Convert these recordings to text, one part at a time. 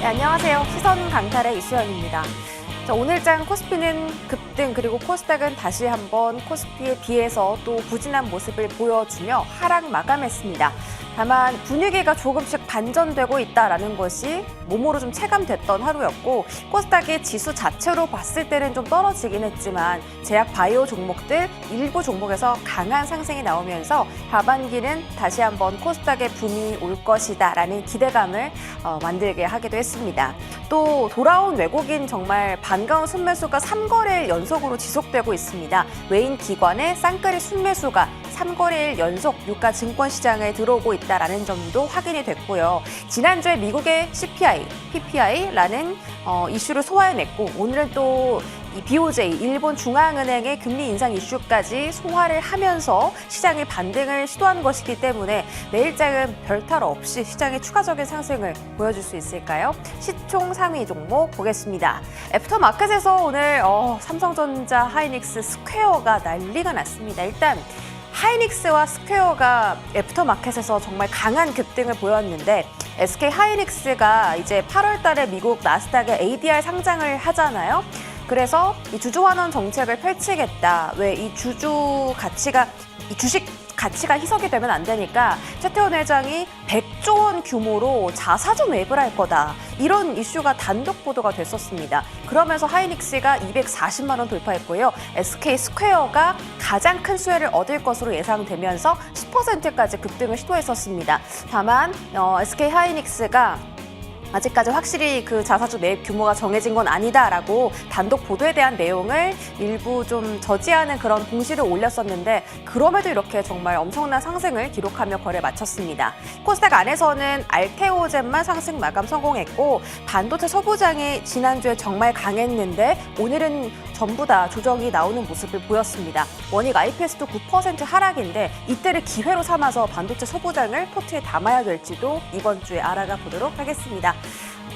네, 안녕하세요. 시선 강탈의 이수연입니다. 자, 오늘장 코스피는 급등, 그리고 코스닥은 다시 한번 코스피에 비해서 또 부진한 모습을 보여주며 하락 마감했습니다. 다만 분위기가 조금씩 반전되고 있다는 것이 몸으로 좀 체감됐던 하루였고, 코스닥의 지수 자체로 봤을 때는 좀 떨어지긴 했지만 제약 바이오 종목들 일부 종목에서 강한 상승이 나오면서 하반기는 다시 한번 코스닥의 붐이 올 것이다라는 기대감을 만들게 하기도 했습니다. 또 돌아온 외국인 정말 반가운 순매수가 3거래일 연속으로 지속되고 있습니다. 외인 기관의 쌍끌이 순매수가 3거래일 연속 유가 증권 시장에 들어오고 있다는 점도 확인이 됐고요. 지난주에 미국의 CPI, PPI라는 이슈를 소화해냈고, 오늘은 또 이 BOJ, 일본 중앙은행의 금리 인상 이슈까지 소화를 하면서 시장의 반등을 시도한 것이기 때문에 내일장은 별탈 없이 시장의 추가적인 상승을 보여줄 수 있을까요? 시총 상위 종목 보겠습니다. 애프터마켓에서 오늘 삼성전자, 하이닉스, 스퀘어가 난리가 났습니다. 일단 하이닉스와 스퀘어가 애프터마켓에서 정말 강한 급등을 보였는데, SK 하이닉스가 이제 8월 달에 미국 나스닥에 ADR 상장을 하잖아요. 그래서 이 주주환원 정책을 펼치겠다. 왜 이 주주 가치가, 이 주식 가치가 희석이 되면 안 되니까 최태원 회장이 100조 원 규모로 자사주 매입을 할 거다. 이런 이슈가 단독 보도가 됐었습니다. 그러면서 하이닉스가 240만 원 돌파했고요. SK 스퀘어가 가장 큰 수혜를 얻을 것으로 예상되면서 10%까지 급등을 시도했었습니다. 다만 SK 하이닉스가 아직까지 확실히 그 자사주 매입 규모가 정해진 건 아니다라고 단독 보도에 대한 내용을 일부 좀 저지하는 그런 공시를 올렸었는데, 그럼에도 이렇게 정말 엄청난 상승을 기록하며 거래 마쳤습니다. 코스닥 안에서는 알테오젠만 상승 마감 성공했고, 반도체 소부장이 지난주에 정말 강했는데 오늘은 전부 다 조정이 나오는 모습을 보였습니다. 원익 IPS도 9% 하락인데 이때를 기회로 삼아서 반도체 소부장을 포트에 담아야 될지도 이번 주에 알아가 보도록 하겠습니다.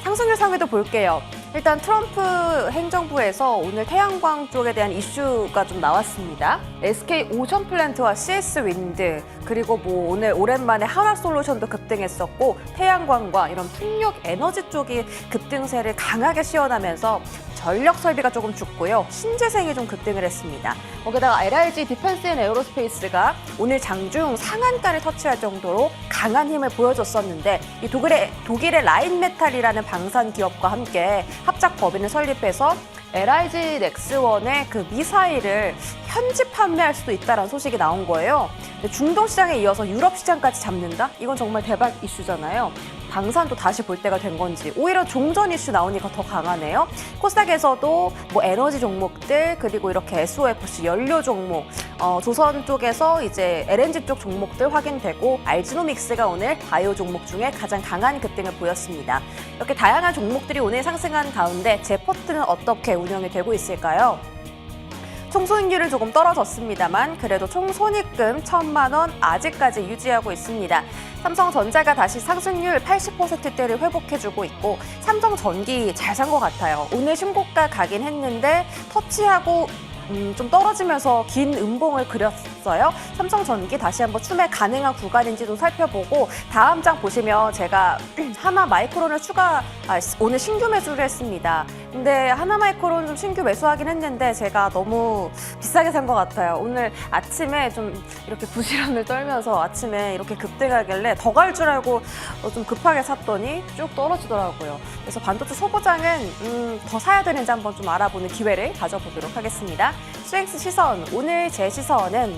상승률 상위도 볼게요. 일단 트럼프 행정부에서 오늘 태양광 쪽에 대한 이슈가 좀 나왔습니다. SK 오션플랜트와 CS 윈드, 그리고 뭐 오늘 오랜만에 한화솔루션도 급등했었고, 태양광과 이런 풍력 에너지 쪽이 급등세를 강하게 시원하면서 전력 설비가 조금 죽고요. 신재생이 좀 급등을 했습니다. 거기다가 LIG 디펜스 앤 에어로스페이스가 오늘 장중 상한가를 터치할 정도로 강한 힘을 보여줬었는데, 이 독일의 라인메탈이라는 방산 기업과 함께 합작 법인을 설립해서 LIG 넥스원의 그 미사일을 현지 판매할 수도 있다는 소식이 나온 거예요. 중동 시장에 이어서 유럽 시장까지 잡는다? 이건 정말 대박 이슈잖아요. 방산도 다시 볼 때가 된 건지, 오히려 종전 이슈 나오니까 더 강하네요. 코스닥에서도 뭐 에너지 종목들, 그리고 이렇게 SOFC 연료 종목, 조선 쪽에서 이제 LNG 쪽 종목들 확인되고, 알지노믹스가 오늘 바이오 종목 중에 가장 강한 급등을 보였습니다. 이렇게 다양한 종목들이 오늘 상승한 가운데 제 포트는 어떻게 운영이 되고 있을까요? 총수익률은 조금 떨어졌습니다만 그래도 총손익금 1,000만 원 아직까지 유지하고 있습니다. 삼성전자가 다시 상승률 80%대를 회복해주고 있고, 삼성전기 잘 산 것 같아요. 오늘 신고가 가긴 했는데 터치하고 좀 떨어지면서 긴 음봉을 그렸어요. 삼성전기 다시 한번 추매 가능한 구간인지도 살펴보고, 다음 장 보시면 제가 하나마이크론을 오늘 신규 매수를 했습니다. 근데 하나마이크론 좀 신규 매수하긴 했는데 제가 너무 비싸게 산 것 같아요. 오늘 아침에 좀 이렇게 부지런을 떨면서 아침에 이렇게 급등하길래 더 갈 줄 알고 좀 급하게 샀더니 쭉 떨어지더라고요. 그래서 반도체 소부장은 더 사야 되는지 한번 좀 알아보는 기회를 가져보도록 하겠습니다. 수행스 시선, 오늘 제 시선은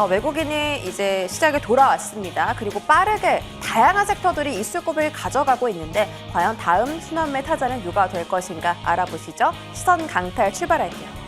외국인이 이제 시장에 돌아왔습니다. 그리고 빠르게 다양한 섹터들이 이수급을 가져가고 있는데, 과연 다음 순환매 타자는 누가 될 것인가 알아보시죠. 시선 강탈 출발할게요.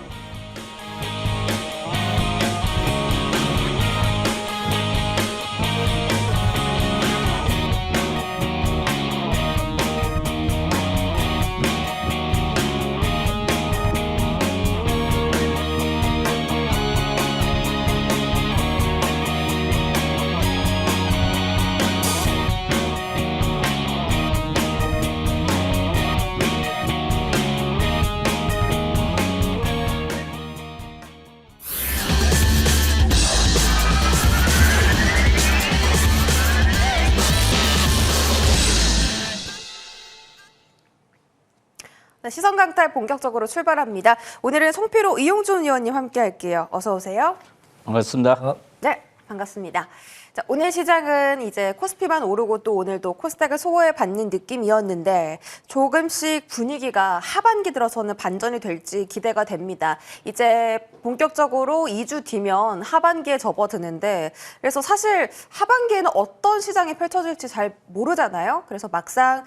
시선 강탈 본격적으로 출발합니다. 오늘은 송필호, 이용준 의원님 함께 할게요. 어서 오세요. 반갑습니다. 네, 반갑습니다. 자, 오늘 시장은 이제 코스피만 오르고 또 오늘도 코스닥을 소화해받는 느낌이었는데 조금씩 분위기가 하반기 들어서는 반전이 될지 기대가 됩니다. 이제 본격적으로 2주 뒤면 하반기에 접어드는데 그래서 사실 하반기에는 어떤 시장이 펼쳐질지 잘 모르잖아요. 그래서 막상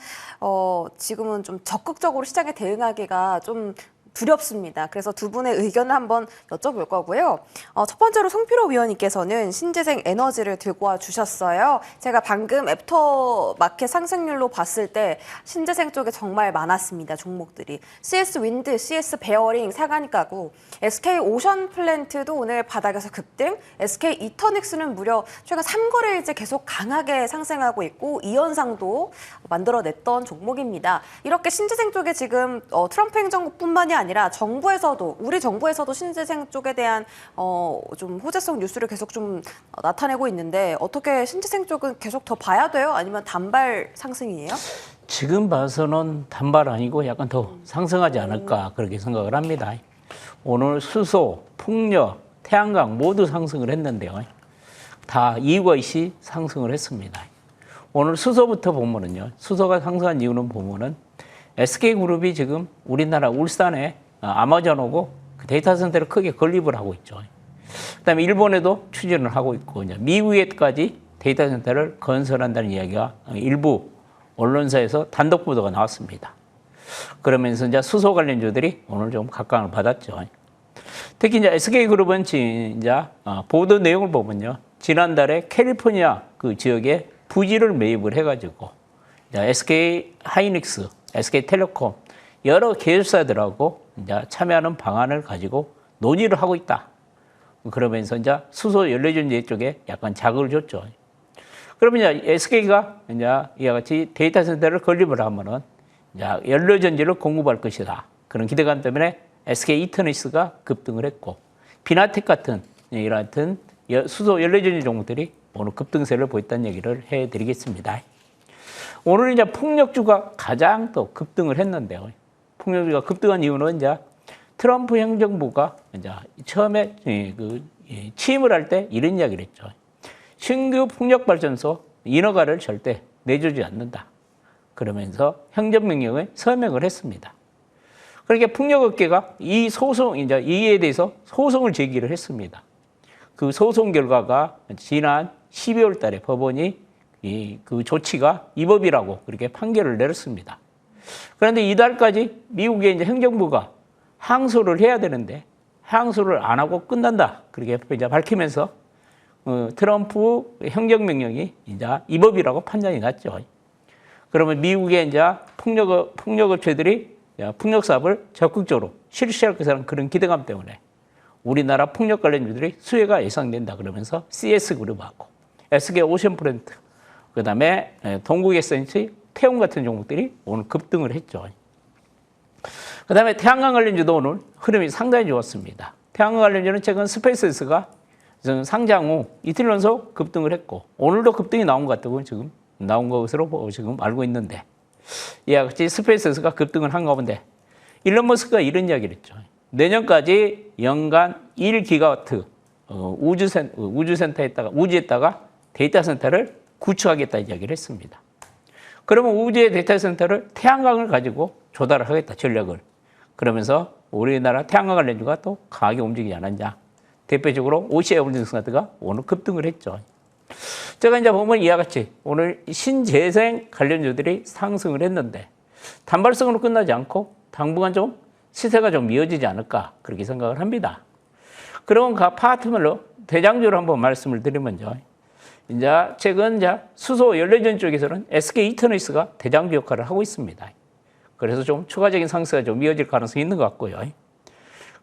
지금은 좀 적극적으로 시장에 대응하기가 좀 두렵습니다. 그래서 두 분의 의견을 한번 여쭤볼 거고요. 첫 번째로 송필호 위원님께서는 신재생 에너지를 들고 와 주셨어요. 제가 방금 애프터마켓 상승률로 봤을 때 신재생 쪽에 정말 많았습니다. 종목들이. CS 윈드, CS 베어링 상한가 가고 SK 오션 플랜트도 오늘 바닥에서 급등, SK 이터닉스는 무려 최근 3거래일째 계속 강하게 상승하고 있고 이 현상도 만들어냈던 종목입니다. 이렇게 신재생 쪽에 지금 트럼프 행정부뿐만이 아니라 우리 정부에서도 신재생 쪽에 대한 좀 호재성 뉴스를 계속 좀 나타내고 있는데 어떻게 신재생 쪽은 계속 더 봐야 돼요? 아니면 단발 상승이에요? 지금 봐서는 단발 아니고 약간 더 상승하지 않을까 그렇게 생각을 합니다. 오늘 수소, 풍력, 태양광 모두 상승을 했는데요. 다 이유가 있이 상승을 했습니다. 오늘 수소부터 보면은요. 수소가 상승한 이유는 보면은 SK그룹이 지금 우리나라 울산에 아마존하고 그 데이터 센터를 크게 건립을 하고 있죠. 그다음에 일본에도 추진을 하고 있고 이제 미국에까지 데이터 센터를 건설한다는 이야기가 일부 언론사에서 단독 보도가 나왔습니다. 그러면서 이제 수소 관련주들이 오늘 좀 각광을 받았죠. 특히 이제 SK그룹은 이제 보도 내용을 보면요, 지난달에 캘리포니아 그 지역에 부지를 매입을 해가지고 SK 하이닉스, SK텔레콤 여러 계열사들하고 이제 참여하는 방안을 가지고 논의를 하고 있다. 그러면서 이제 수소 연료전지 쪽에 약간 자극을 줬죠. 그러면 이제 SK가 이제 이와 같이 데이터 센터를 건립을 하면은 이제 연료전지를 공급할 것이다. 그런 기대감 때문에 SK 이터닉스가 급등을 했고 비나텍 같은 이런 수소 연료전지 종목들이 오늘 급등세를 보였다는 얘기를 해드리겠습니다. 오늘 이제 폭력주가 가장 또 급등을 했는데요. 폭력주가 급등한 이유는 이제 트럼프 행정부가 이제 처음에 취임을 할 때 이런 이야기를 했죠. 신규 풍력발전소 인허가를 절대 내주지 않는다. 그러면서 행정명령을 서명을 했습니다. 그러니까 풍력업계가 이에 대해서 소송을 제기를 했습니다. 그 소송 결과가 지난 12월 달에 법원이 그 조치가 위법이라고 그렇게 판결을 내렸습니다. 그런데 이달까지 미국의 이제 행정부가 항소를 해야 되는데 항소를 안 하고 끝난다. 그렇게 이제 밝히면서 트럼프 행정명령이 이제 위법이라고 판단이 났죠. 그러면 미국의 이제 풍력업체들이 풍력 사업을 적극적으로 실시할 것이라는 그런 기대감 때문에 우리나라 풍력 관련주들이 수혜가 예상된다. 그러면서 CS그룹하고 SK 오션프렌트 그다음에 동국에센시, 태움 같은 종목들이 오늘 급등을 했죠. 그다음에 태양광 관련주도 오늘 흐름이 상당히 좋았습니다. 태양광 관련주는 최근 스페이스X가 상장 후 이틀 연속 급등을 했고 오늘도 급등이 나온 것 같다고 지금 나온 것으로 지금 알고 있는데 이와 같이 스페이스X가 급등을 한 가운데 일론 머스크가 이런 이야기를 했죠. 내년까지 연간 1기가와트 우주에다가 데이터 센터를 구축하겠다 이야기를 했습니다. 그러면 우주의 데이터 센터를 태양광을 가지고 조달을 하겠다, 전력을. 그러면서 우리나라 태양광 관련주가 또 강하게 움직이지 않았냐. 대표적으로 OCI 홀딩스가 오늘 급등을 했죠. 제가 이제 보면 이와 같이 오늘 신재생 관련주들이 상승을 했는데 단발성으로 끝나지 않고 당분간 좀 시세가 좀 이어지지 않을까 그렇게 생각을 합니다. 그럼 그 파트별로 대장주를 한번 말씀을 드리면요. 이제 최근 이제 수소 연료전 쪽에서는 SK 이터닉스가 대장주 역할을 하고 있습니다. 그래서 좀 추가적인 상승이 좀 이어질 가능성이 있는 것 같고요.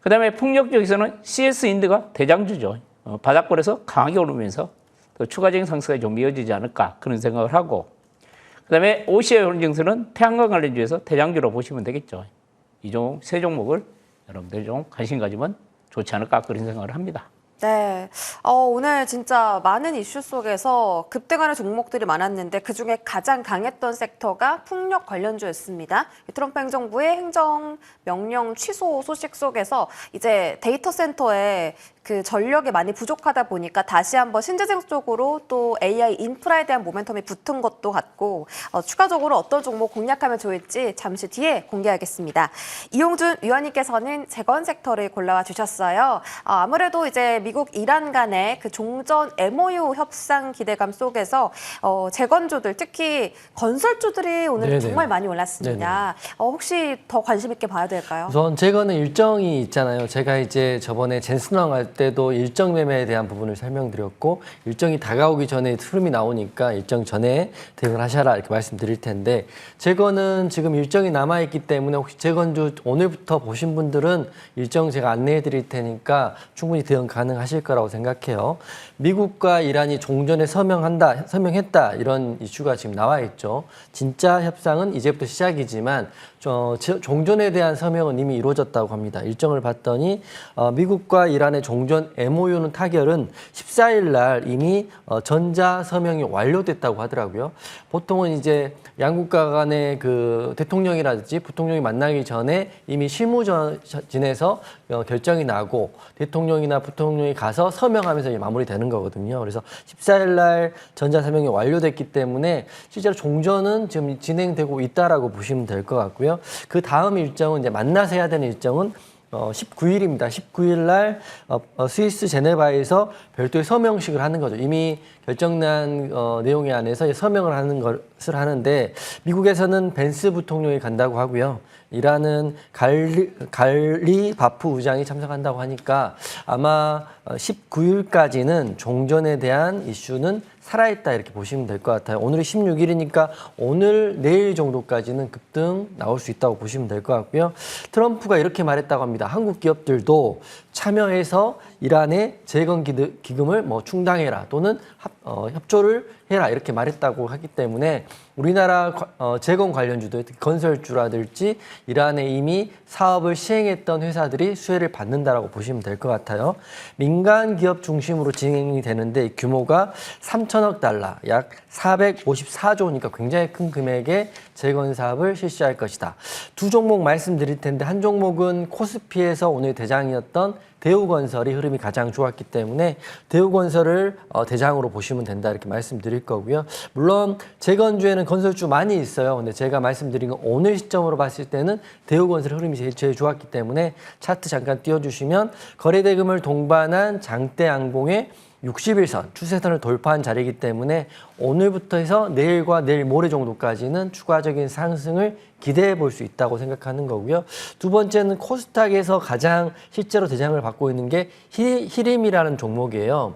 그 다음에 풍력 쪽에서는 CS 인드가 대장주죠. 바닥권에서 강하게 오르면서 또 추가적인 상승이 좀 이어지지 않을까 그런 생각을 하고 그 다음에 OCI 홀딩스는 태양광 관련주에서 대장주로 보시면 되겠죠. 이 세 종목을 여러분들이 좀 관심 가지면 좋지 않을까 그런 생각을 합니다. 네. 오늘 진짜 많은 이슈 속에서 급등하는 종목들이 많았는데 그중에 가장 강했던 섹터가 풍력 관련주였습니다. 트럼프 행정부의 행정 명령 취소 소식 속에서 이제 데이터 센터에 그 전력이 많이 부족하다 보니까 다시 한번 신재생 쪽으로 또 AI 인프라에 대한 모멘텀이 붙은 것도 같고 추가적으로 어떤 종목 공략하면 좋을지 잠시 뒤에 공개하겠습니다. 이용준 위원님께서는 재건 섹터를 골라와 주셨어요. 아무래도 이제 미국 이란 간의 그 종전 MOU 협상 기대감 속에서 재건주들 특히 건설주들이 오늘 네네. 정말 많이 올랐습니다. 혹시 더 관심 있게 봐야 될까요? 우선 재건은 일정이 있잖아요. 제가 이제 저번에 젠슨왕 할 때도 일정 매매에 대한 부분을 설명드렸고 일정이 다가오기 전에 흐름이 나오니까 일정 전에 대응을 하셔라 이렇게 말씀드릴 텐데 재건은 지금 일정이 남아있기 때문에 혹시 재건주 오늘부터 보신 분들은 일정 제가 안내해 드릴 테니까 충분히 대응 가능하실 거라고 생각해요. 미국과 이란이 종전에 서명했다 이런 이슈가 지금 나와 있죠. 진짜 협상은 이제부터 시작이지만 종전에 대한 서명은 이미 이루어졌다고 합니다. 일정을 봤더니 미국과 이란의 종전 MOU는 타결은 14일 날 이미 전자 서명이 완료됐다고 하더라고요. 보통은 이제 양국가 간의 그 대통령이라든지 부통령이 만나기 전에 이미 실무진에서 결정이 나고 대통령이나 부통령이 가서 서명하면서 이제 마무리되는 거거든요. 그래서 14일 날 전자 서명이 완료됐기 때문에 실제로 종전은 지금 진행되고 있다라고 보시면 될 것 같고요. 그 다음 일정은 이제 만나서 해야 되는 일정은 19일입니다. 19일 날 스위스 제네바에서 별도의 서명식을 하는 거죠. 이미 결정난 내용에 안에서 서명을 하는 것을 하는데 미국에서는 벤스 부통령이 간다고 하고요. 이란은 갈리 바프 의장이 참석한다고 하니까 아마 19일까지는 종전에 대한 이슈는 살아있다 이렇게 보시면 될 것 같아요. 오늘이 16일이니까 오늘 내일 정도까지는 급등 나올 수 있다고 보시면 될 것 같고요. 트럼프가 이렇게 말했다고 합니다. 한국 기업들도 참여해서 이란의 재건 기금을 뭐 충당해라 또는 협조를 해라 이렇게 말했다고 하기 때문에 우리나라 재건 관련주들 건설주라든지 이란에 이미 사업을 시행했던 회사들이 수혜를 받는다라고 보시면 될 것 같아요. 민간 기업 중심으로 진행이 되는데 규모가 3천억 달러, 약 454조니까 굉장히 큰 금액의 재건 사업을 실시할 것이다. 두 종목 말씀드릴 텐데 한 종목은 코스피에서 오늘 대장이었던 대우건설이 흐름이 가장 좋았기 때문에 대우건설을 대장으로 보시면 된다 이렇게 말씀드릴 거고요. 물론 재건주에는 건설주 많이 있어요. 근데 제가 말씀드린 건 오늘 시점으로 봤을 때는 대우건설 흐름이 제일 좋았기 때문에 차트 잠깐 띄워주시면 거래대금을 동반한 장대양봉의 60일선, 추세선을 돌파한 자리이기 때문에 오늘부터 해서 내일과 내일 모레 정도까지는 추가적인 상승을 기대해 볼 수 있다고 생각하는 거고요. 두 번째는 코스닥에서 가장 실제로 대장을 받고 있는 게 히림이라는 종목이에요.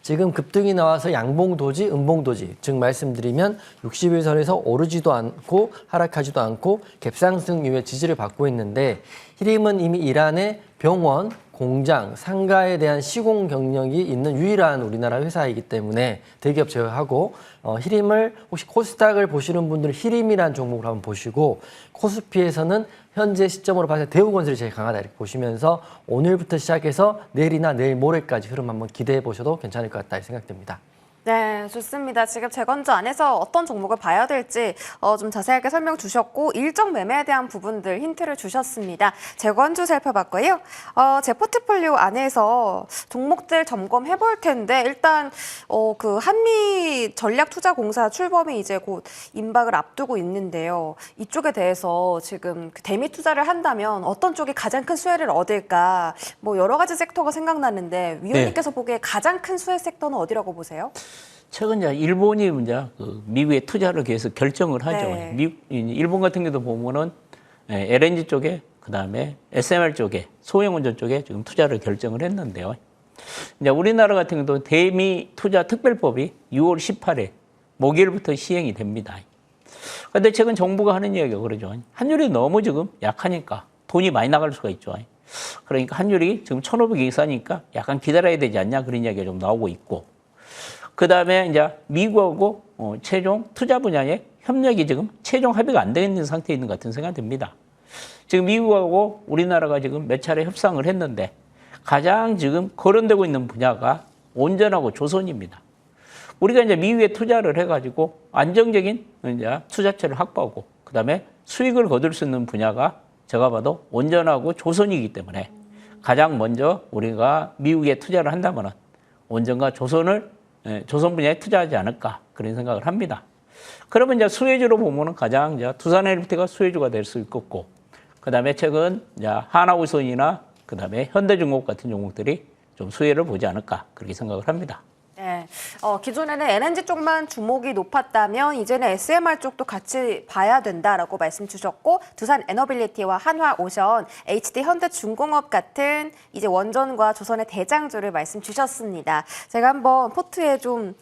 지금 급등이 나와서 양봉도지, 음봉도지, 즉 말씀드리면 60일선에서 오르지도 않고 하락하지도 않고 갭상승 이후에 지지를 받고 있는데 히림은 이미 이란의 병원, 공장, 상가에 대한 시공 경력이 있는 유일한 우리나라 회사이기 때문에 대기업 제외하고 히림을 혹시 코스닥을 보시는 분들은 히림이라는 종목을 한번 보시고 코스피에서는 현재 시점으로 봐서 대우건설이 제일 강하다 이렇게 보시면서 오늘부터 시작해서 내일이나 내일 모레까지 흐름 한번 기대해 보셔도 괜찮을 것 같다 생각됩니다. 네, 좋습니다. 지금 재건주 안에서 어떤 종목을 봐야 될지 좀 자세하게 설명 주셨고 일정 매매에 대한 부분들 힌트를 주셨습니다. 재건주 살펴봤고요. 제 포트폴리오 안에서 종목들 점검해 볼 텐데 일단 그 한미 전략투자공사 출범이 이제 곧 임박을 앞두고 있는데요. 이쪽에 대해서 지금 그 대미 투자를 한다면 어떤 쪽이 가장 큰 수혜를 얻을까? 뭐 여러 가지 섹터가 생각나는데 위원님께서 보기에 가장 큰 수혜 섹터는 어디라고 보세요? 최근 이제 일본이 이제 그 미국에 투자를 계속 결정을 하죠. 네. 일본 같은 경우도 보면은 LNG 쪽에 그다음에 SMR 쪽에 소형 운전 쪽에 지금 투자를 결정을 했는데요. 이제 우리나라 같은 경우도 대미 투자 특별법이 6월 18일 목요일부터 시행이 됩니다. 그런데 최근 정부가 하는 이야기가 그러죠. 환율이 너무 지금 약하니까 돈이 많이 나갈 수가 있죠. 그러니까 환율이 지금 1,500 이상이니까 약간 기다려야 되지 않냐 그런 이야기가 좀 나오고 있고. 그 다음에 이제 미국하고 최종 투자 분야의 협력이 지금 최종 합의가 안 되어 있는 상태에 있는 것 같은 생각이 듭니다. 지금 미국하고 우리나라가 지금 몇 차례 협상을 했는데 가장 지금 거론되고 있는 분야가 온전하고 조선입니다. 우리가 이제 미국에 투자를 해가지고 안정적인 이제 투자처를 확보하고 그다음에 수익을 거둘 수 있는 분야가 제가 봐도 온전하고 조선이기 때문에 가장 먼저 우리가 미국에 투자를 한다면은 온전과 조선을 조선 분야에 투자하지 않을까 그런 생각을 합니다. 그러면 이제 수혜주로 보면은 가장 이제 두산 LPT가 수혜주가 될 수 있겠고 그다음에 최근 이제 하나우선이나 그다음에 현대중공업 같은 종목들이 좀 수혜를 보지 않을까 그렇게 생각을 합니다. 네, 기존에는 LNG 쪽만 주목이 높았다면 이제는 SMR 쪽도 같이 봐야 된다라고 말씀 주셨고 두산 에너빌리티와 한화오션, HD 현대중공업 같은 이제 원전과 조선의 대장주를 말씀 주셨습니다. 제가 한번 포트에 좀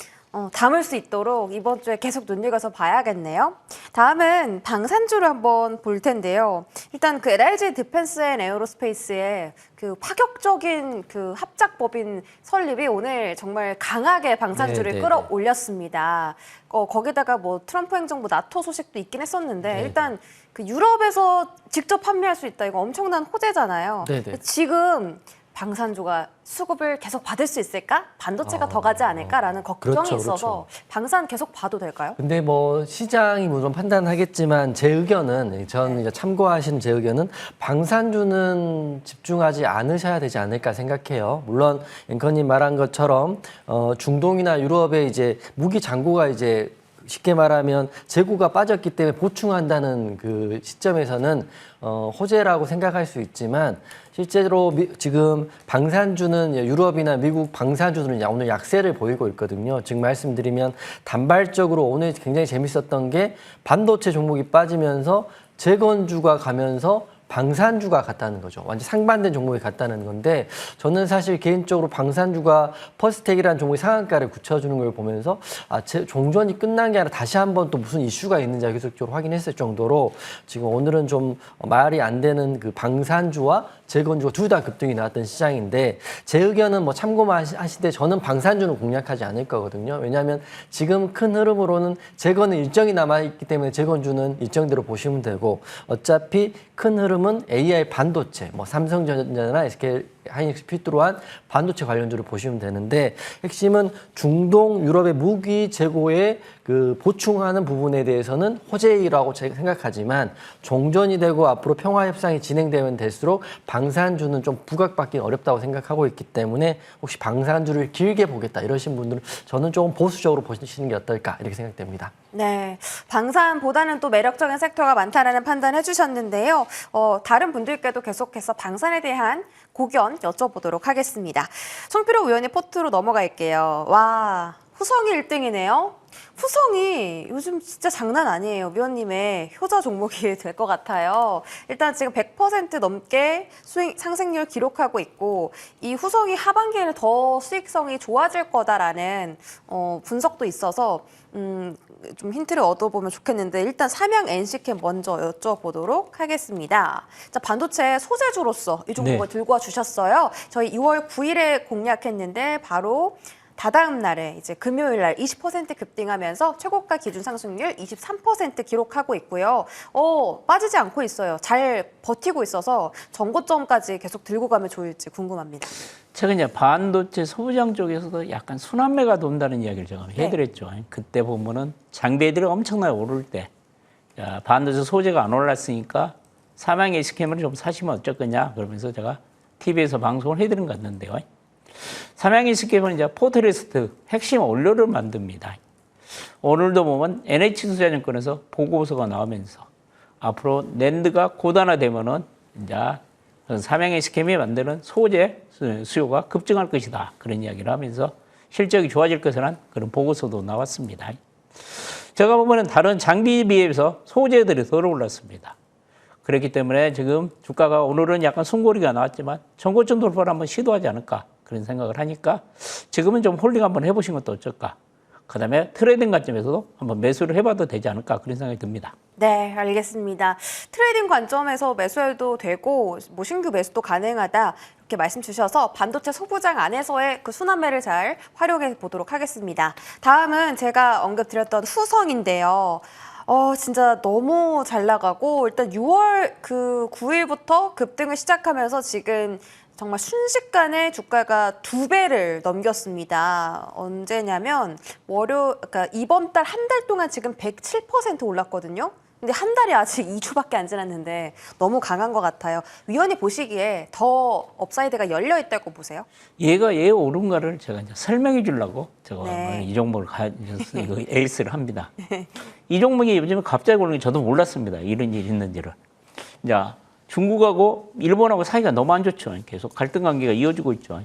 담을 수 있도록 이번 주에 계속 눈여겨서 봐야겠네요. 다음은 방산주를 한번 볼 텐데요. 일단 그 LG 디펜스 앤 에어로스페이스의 그 파격적인 그 합작법인 설립이 오늘 정말 강하게 방산주를 네, 네, 끌어올렸습니다. 거기다가 뭐 트럼프 행정부 나토 소식도 있긴 했었는데 네, 일단 그 유럽에서 직접 판매할 수 있다. 이거 엄청난 호재잖아요. 네, 네. 지금 방산주가 수급을 계속 받을 수 있을까? 반도체가 더 가지 않을까라는 걱정이 그렇죠, 있어서 방산 계속 봐도 될까요? 근데 뭐 시장이 물론 판단하겠지만 제 의견은 저는 이제 참고하신 제 의견은 방산주는 집중하지 않으셔야 되지 않을까 생각해요. 물론 앵커님 말한 것처럼 중동이나 유럽에 이제 무기 잔고가 이제 쉽게 말하면 재고가 빠졌기 때문에 보충한다는 그 시점에서는 호재라고 생각할 수 있지만 실제로 지금 방산주는 유럽이나 미국 방산주들은 오늘 약세를 보이고 있거든요. 즉 말씀드리면 단발적으로 오늘 굉장히 재밌었던 게 반도체 종목이 빠지면서 재건주가 가면서 방산주가 갔다는 거죠. 완전 상반된 종목이 갔다는 건데 저는 사실 개인적으로 방산주가 퍼스텍이라는 종목의 상한가를 굳혀주는 걸 보면서 종전이 끝난 게 아니라 다시 한번 또 무슨 이슈가 있는지 계속적으로 확인했을 정도로 지금 오늘은 좀 말이 안 되는 그 방산주와 재건주가 둘 다 급등이 나왔던 시장인데 제 의견은 뭐 참고만 하시되 저는 방산주는 공략하지 않을 거거든요. 왜냐하면 지금 큰 흐름으로는 재건은 일정이 남아있기 때문에 재건주는 일정대로 보시면 되고 어차피 큰 흐름은 AI 반도체, 뭐 삼성전자나 SK 하이닉스 필두로 한 반도체 관련주를 보시면 되는데 핵심은 중동, 유럽의 무기 재고에 그 보충하는 부분에 대해서는 호재라고 제가 생각하지만 종전이 되고 앞으로 평화 협상이 진행되면 될수록 방산주는 좀 부각받기 어렵다고 생각하고 있기 때문에 혹시 방산주를 길게 보겠다 이러신 분들은 저는 조금 보수적으로 보시는 게 어떨까 이렇게 생각됩니다. 네, 방산보다는 또 매력적인 섹터가 많다라는 판단 해주셨는데요. 다른 분들께도 계속해서 방산에 대한 고견 여쭤보도록 하겠습니다. 송필호 의원의 포트로 넘어갈게요. 와, 후성이 1등이네요. 후성이 요즘 진짜 장난 아니에요. 위원님의 효자 종목이 될 것 같아요. 일단 지금 100% 넘게 상승률 기록하고 있고 이 후성이 하반기에는 더 수익성이 좋아질 거다라는 분석도 있어서 좀 힌트를 얻어보면 좋겠는데 일단 삼양 NC캠 먼저 여쭤보도록 하겠습니다. 자, 반도체 소재주로서 이 종목을 들고 와 주셨어요. 저희 2월 9일에 공략했는데 바로 다다음 날에 이제 금요일 날 20% 급등하면서 최고가 기준 상승률 23% 기록하고 있고요. 빠지지 않고 있어요. 잘 버티고 있어서 전고점까지 계속 들고 가면 좋을지 궁금합니다. 최근 이제 반도체 소부장 쪽에서도 약간 순환매가 돈다는 이야기를 제가 해드렸죠. 그때 보면은 장비들이 엄청나게 오를 때 반도체 소재가 안 올랐으니까 삼양 SK를 좀 사시면 어쩌겠냐 그러면서 제가 TV에서 방송을 해드린 것 같는데요. 삼양 SK는 이제 포트리스트 핵심 원료를 만듭니다. 오늘도 보면 NH투자증권에서 보고서가 나오면서 앞으로 낸드가 고단화되면은 이제 삼양 SK이 만드는 소재 수요가 급증할 것이다. 그런 이야기를 하면서 실적이 좋아질 것이라는 그런 보고서도 나왔습니다. 제가 보면은 다른 장비에 비해서 소재들이 덜 올랐습니다. 그렇기 때문에 지금 주가가 오늘은 약간 숨고리가 나왔지만 전고점 돌파를 한번 시도하지 않을까 그런 생각을 하니까 지금은 좀 홀딩 한번 해보신 것도 어쩔까. 그다음에 트레이딩 관점에서도 한번 매수를 해봐도 되지 않을까 그런 생각이 듭니다. 네, 알겠습니다. 트레이딩 관점에서 매수해도 되고 뭐 신규 매수도 가능하다 이렇게 말씀 주셔서 반도체 소부장 안에서의 그 순환매를 잘 활용해 보도록 하겠습니다. 다음은 제가 언급드렸던 후성인데요. 진짜 너무 잘 나가고 일단 6월 그 9일부터 급등을 시작하면서 지금 정말 순식간에 주가가 2배를 넘겼습니다. 언제냐면 그러니까 이번 달 한 달 동안 지금 107% 올랐거든요. 근데 한 달이 아직 2주밖에 안 지났는데 너무 강한 것 같아요. 위원이 보시기에 더 업사이드가 열려 있다고 보세요? 얘가 왜 오른가를 제가 이제 설명해 주려고 제가 네. 오늘 이 종목을 이거 에이스를 합니다. 이 종목이 요즘에 갑자기 오르는 게 저도 몰랐습니다. 이런 일이 있는지를. 이제 중국하고 일본하고 사이가 너무 안 좋죠. 계속 갈등 관계가 이어지고 있죠.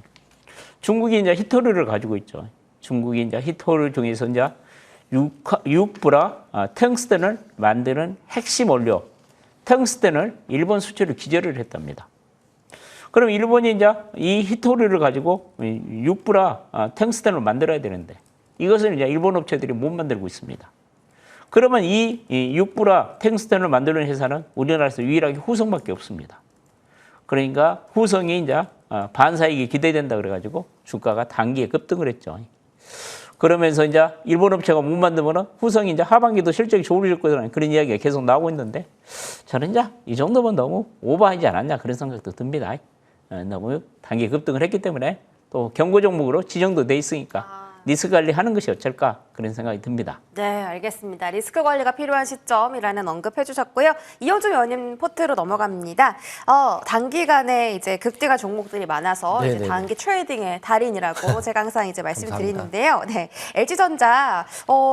중국이 이제 히토류를 가지고 있죠. 중국이 이제 히토류 중에서 이제 육부라 텅스텐을 만드는 핵심 원료 텅스텐을 일본 수출을 기절을 했답니다. 그럼 일본이 이제 이 히토류를 가지고 육부라 텅스텐을 만들어야 되는데 이것을 이제 일본 업체들이 못 만들고 있습니다. 그러면 이 육부라 텅스텐을 만드는 회사는 우리나라에서 유일하게 후성밖에 없습니다. 그러니까 후성이 이제 반사이익이 기대된다 그래가지고 주가가 단기에 급등을 했죠. 그러면서 이제 일본 업체가 못 만들면 후성이 이제 하반기도 실적이 좋아질 거라는 그런 이야기가 계속 나오고 있는데 저는 이제 이 정도면 너무 오버하지 않았냐 그런 생각도 듭니다. 너무 단기 급등을 했기 때문에 또 경고 종목으로 지정도 돼 있으니까 리스크 관리하는 것이 어쩔까 그런 생각이 듭니다. 네, 알겠습니다. 리스크 관리가 필요한 시점이라는 언급해 주셨고요. 이영주 위원님 포트로 넘어갑니다. 단기간에 이제 급등한 종목들이 많아서 이제 단기 트레이딩의 달인이라고 제가 항상 이제 말씀드리는데요. 네, LG전자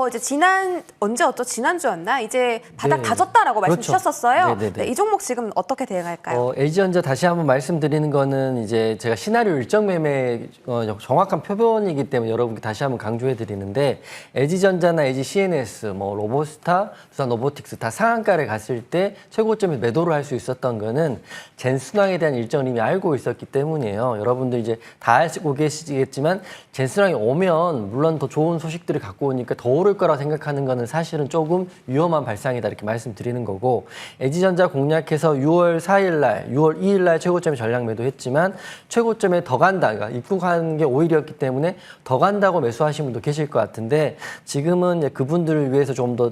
이제 언제였죠? 지난주였나? 이제 바닥 다졌다라고 말씀 주셨었어요. 네, 이 종목 지금 어떻게 대응할까요? LG전자 다시 한번 말씀드리는 거는 이제 제가 시나리오 일정 매매 정확한 표본이기 때문에 여러분께 다시 한번 강조해 드리는데 LG전자나 LG CNS, 로보스타, 두산 로보틱스 다 상한가를 갔을 때 최고점에 매도를 할 수 있었던 거는 젠순항에 대한 일정을 이미 알고 있었기 때문이에요. 여러분들 이제 다 알고 계시겠지만 젠순항이 오면 물론 더 좋은 소식들을 갖고 오니까 더 오를 거라고 생각하는 거는 사실은 조금 위험한 발상이다 이렇게 말씀드리는 거고 LG전자 공략해서 6월 4일 날, 6월 2일 날 최고점에 전량 매도했지만 최고점에 더 간다. 그러니까 입국하는 게 오일이었기 때문에 더 간다고 매수하신 분도 계실 것 같은데 지금은 그분들을 위해서 좀 더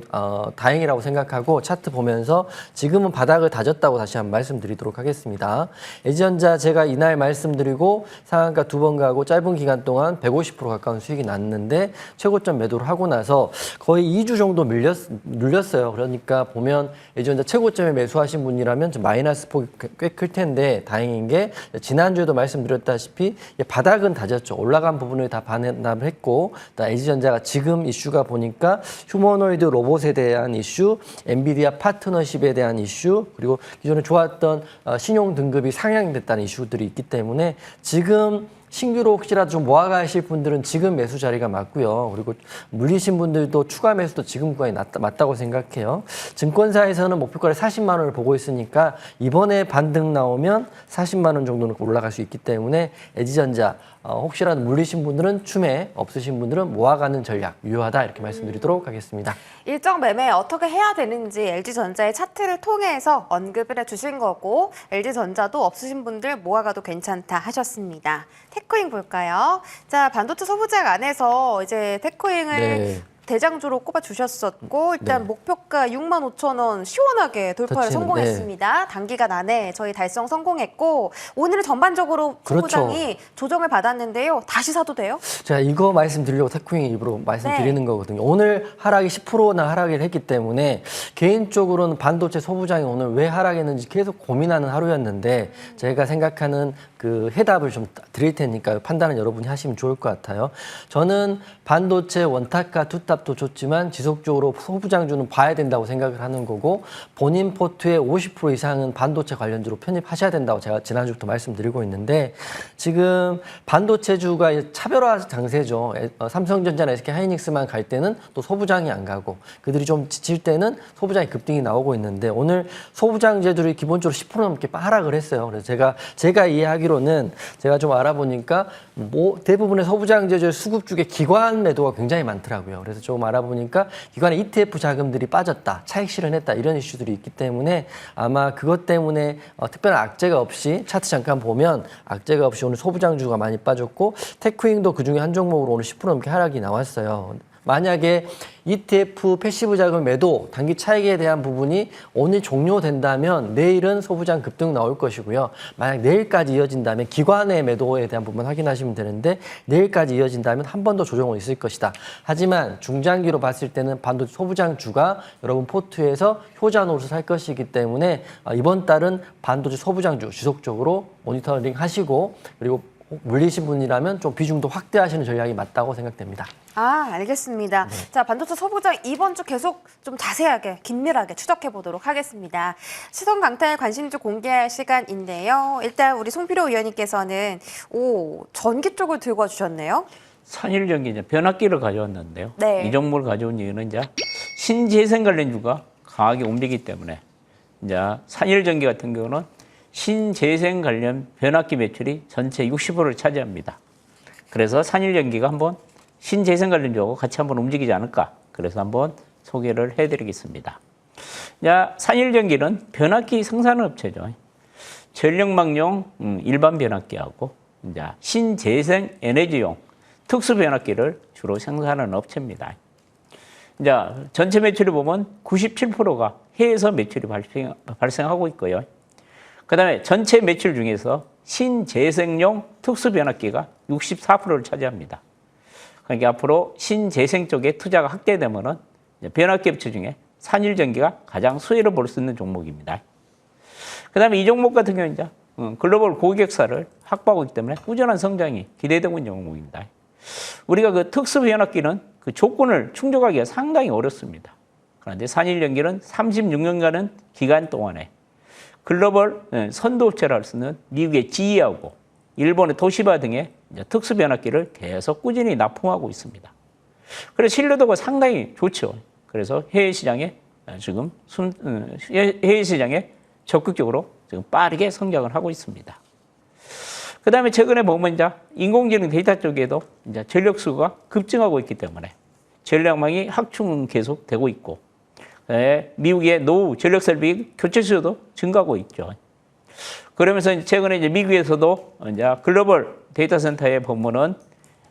다행이라고 생각하고 차트 보면서 지금은 바닥을 다졌다고 다시 한번 말씀드리도록 하겠습니다. LG전자 제가 이날 말씀드리고 상한가 2번 가고 짧은 기간 동안 150% 가까운 수익이 났는데 최고점 매도를 하고 나서 거의 2주 정도 눌렸어요. 그러니까 보면 LG전자 최고점에 매수하신 분이라면 좀 마이너스 폭이 꽤 클 텐데 다행인 게 지난주에도 말씀드렸다시피 바닥은 다졌죠. 올라간 부분을 다 반납을 했고 LG전자가 지금 이슈가 보니까 휴머노이드 로봇에 대한 이슈, 엔비디아 파트너십에 대한 이슈, 그리고 기존에 좋았던 신용 등급이 상향됐다는 이슈들이 있기 때문에 지금 신규로 혹시라도 좀 모아가실 분들은 지금 매수 자리가 맞고요. 그리고 물리신 분들도 추가 매수도 지금 구간이 맞다고 생각해요. 증권사에서는 목표가를 40만 원을 보고 있으니까 이번에 반등 나오면 40만 원 정도는 올라갈 수 있기 때문에 LG전자 혹시라도 물리신 분들은 추매, 없으신 분들은 모아가는 전략 유효하다 이렇게 말씀드리도록 하겠습니다. 일정 매매 어떻게 해야 되는지 LG전자의 차트를 통해서 언급을 해주신 거고 LG전자도 없으신 분들 모아가도 괜찮다 하셨습니다. 테크잉 볼까요? 자, 반도체 소부장 안에서 이제 테크잉을 대장주로 꼽아주셨었고 일단 목표가 65,000원 시원하게 돌파를 성공했습니다. 단기간 안에 저희 달성 성공했고 오늘은 전반적으로 소부장이 조정을 받았는데요. 다시 사도 돼요? 제가 이거 말씀드리려고 테크잉 일부러 말씀드리는 거거든요. 오늘 하락이 10%나 하락을 했기 때문에 개인적으로는 반도체 소부장이 오늘 왜 하락했는지 계속 고민하는 하루였는데 제가 생각하는 그 해답을 좀 드릴 테니까 판단은 여러분이 하시면 좋을 것 같아요. 저는 반도체 원탑과 투탑도 좋지만 지속적으로 소부장주는 봐야 된다고 생각을 하는 거고 본인 포트의 50% 이상은 반도체 관련주로 편입하셔야 된다고 제가 지난주부터 말씀드리고 있는데 지금 반도체주가 차별화 장세죠. 삼성전자나 SK 하이닉스만 갈 때는 또 소부장이 안 가고 그들이 좀 지칠 때는 소부장이 급등이 나오고 있는데 오늘 소부장제들이 기본적으로 10% 넘게 하락을 했어요. 그래서 제가 이해하기로는 제가 좀 알아보니까 대부분의 소부장제들 수급 쪽에 기관 매도가 굉장히 많더라고요. 그래서 좀 알아보니까 기관의 ETF 자금들이 빠졌다, 차익 실현했다 이런 이슈들이 있기 때문에 아마 그것 때문에 특별한 악재가 없이 차트 잠깐 보면 악재가 없이 오늘 소부장주가 많이 빠졌고 테크잉도 그중에 한 종목으로 오늘 10% 넘게 하락이 나왔어요. 만약에 ETF 패시브 자금 매도 단기 차익에 대한 부분이 오늘 종료된다면 내일은 소부장 급등 나올 것이고요. 만약 내일까지 이어진다면 기관의 매도에 대한 부분 확인하시면 되는데 내일까지 이어진다면 한 번 더 조정은 있을 것이다. 하지만 중장기로 봤을 때는 반도체 소부장주가 여러분 포트에서 효자 노릇을 할 것이기 때문에 이번 달은 반도체 소부장주 지속적으로 모니터링 하시고 그리고 물리신 분이라면 좀 비중도 확대하시는 전략이 맞다고 생각됩니다. 아, 알겠습니다. 자, 반도체 소부장 이번 주 계속 좀 자세하게, 긴밀하게 추적해 보도록 하겠습니다. 시선 강탈 관심주 공개할 시간인데요. 일단 우리 송필호 위원님께서는 전기 쪽을 들고 와주셨네요. 산일전기 이제 변압기를 가져왔는데요. 네. 이 종목을 가져온 이유는 이제 신재생 관련주가 강하게 움직이기 때문에 이제 산일전기 같은 경우는 신재생 관련 변압기 매출이 전체 60%를 차지합니다. 그래서 산일전기가 한번 신재생 관련주하고 같이 한번 움직이지 않을까. 그래서 한번 소개를 해드리겠습니다. 자, 산일전기는 변압기 생산 업체죠. 전력망용 일반 변압기하고 이제 신재생 에너지용 특수 변압기를 주로 생산하는 업체입니다. 이제 전체 매출을 보면 97%가 해외에서 매출이 발생하고 있고요. 그다음에 전체 매출 중에서 신재생용 특수 변압기가 64%를 차지합니다. 그러니까 앞으로 신재생 쪽에 투자가 확대되면은 변압기 업체 중에 산일전기가 가장 수혜를 볼 수 있는 종목입니다. 그다음에 이 종목 같은 경우는 이제 글로벌 고객사를 확보하고 있기 때문에 꾸준한 성장이 기대되고 있는 종목입니다. 우리가 그 특수 변압기는 그 조건을 충족하기가 상당히 어렵습니다. 그런데 산일전기는 36년간의 기간 동안에 글로벌 선도업체를 할 수 있는 미국의 GE하고 일본의 도시바 등의 특수 변압기를 계속 꾸준히 납품하고 있습니다. 그래서 신뢰도가 상당히 좋죠. 그래서 해외 시장에 지금 해외 시장에 적극적으로 지금 빠르게 성장을 하고 있습니다. 그다음에 최근에 보면 이제 인공지능 데이터 쪽에도 이제 전력 수요가 급증하고 있기 때문에 전력망이 확충은 계속되고 있고 미국의 노후 전력 설비 교체 수요도 증가하고 있죠. 그러면서 최근에 이제 미국에서도 이제 글로벌 데이터 센터에 보면은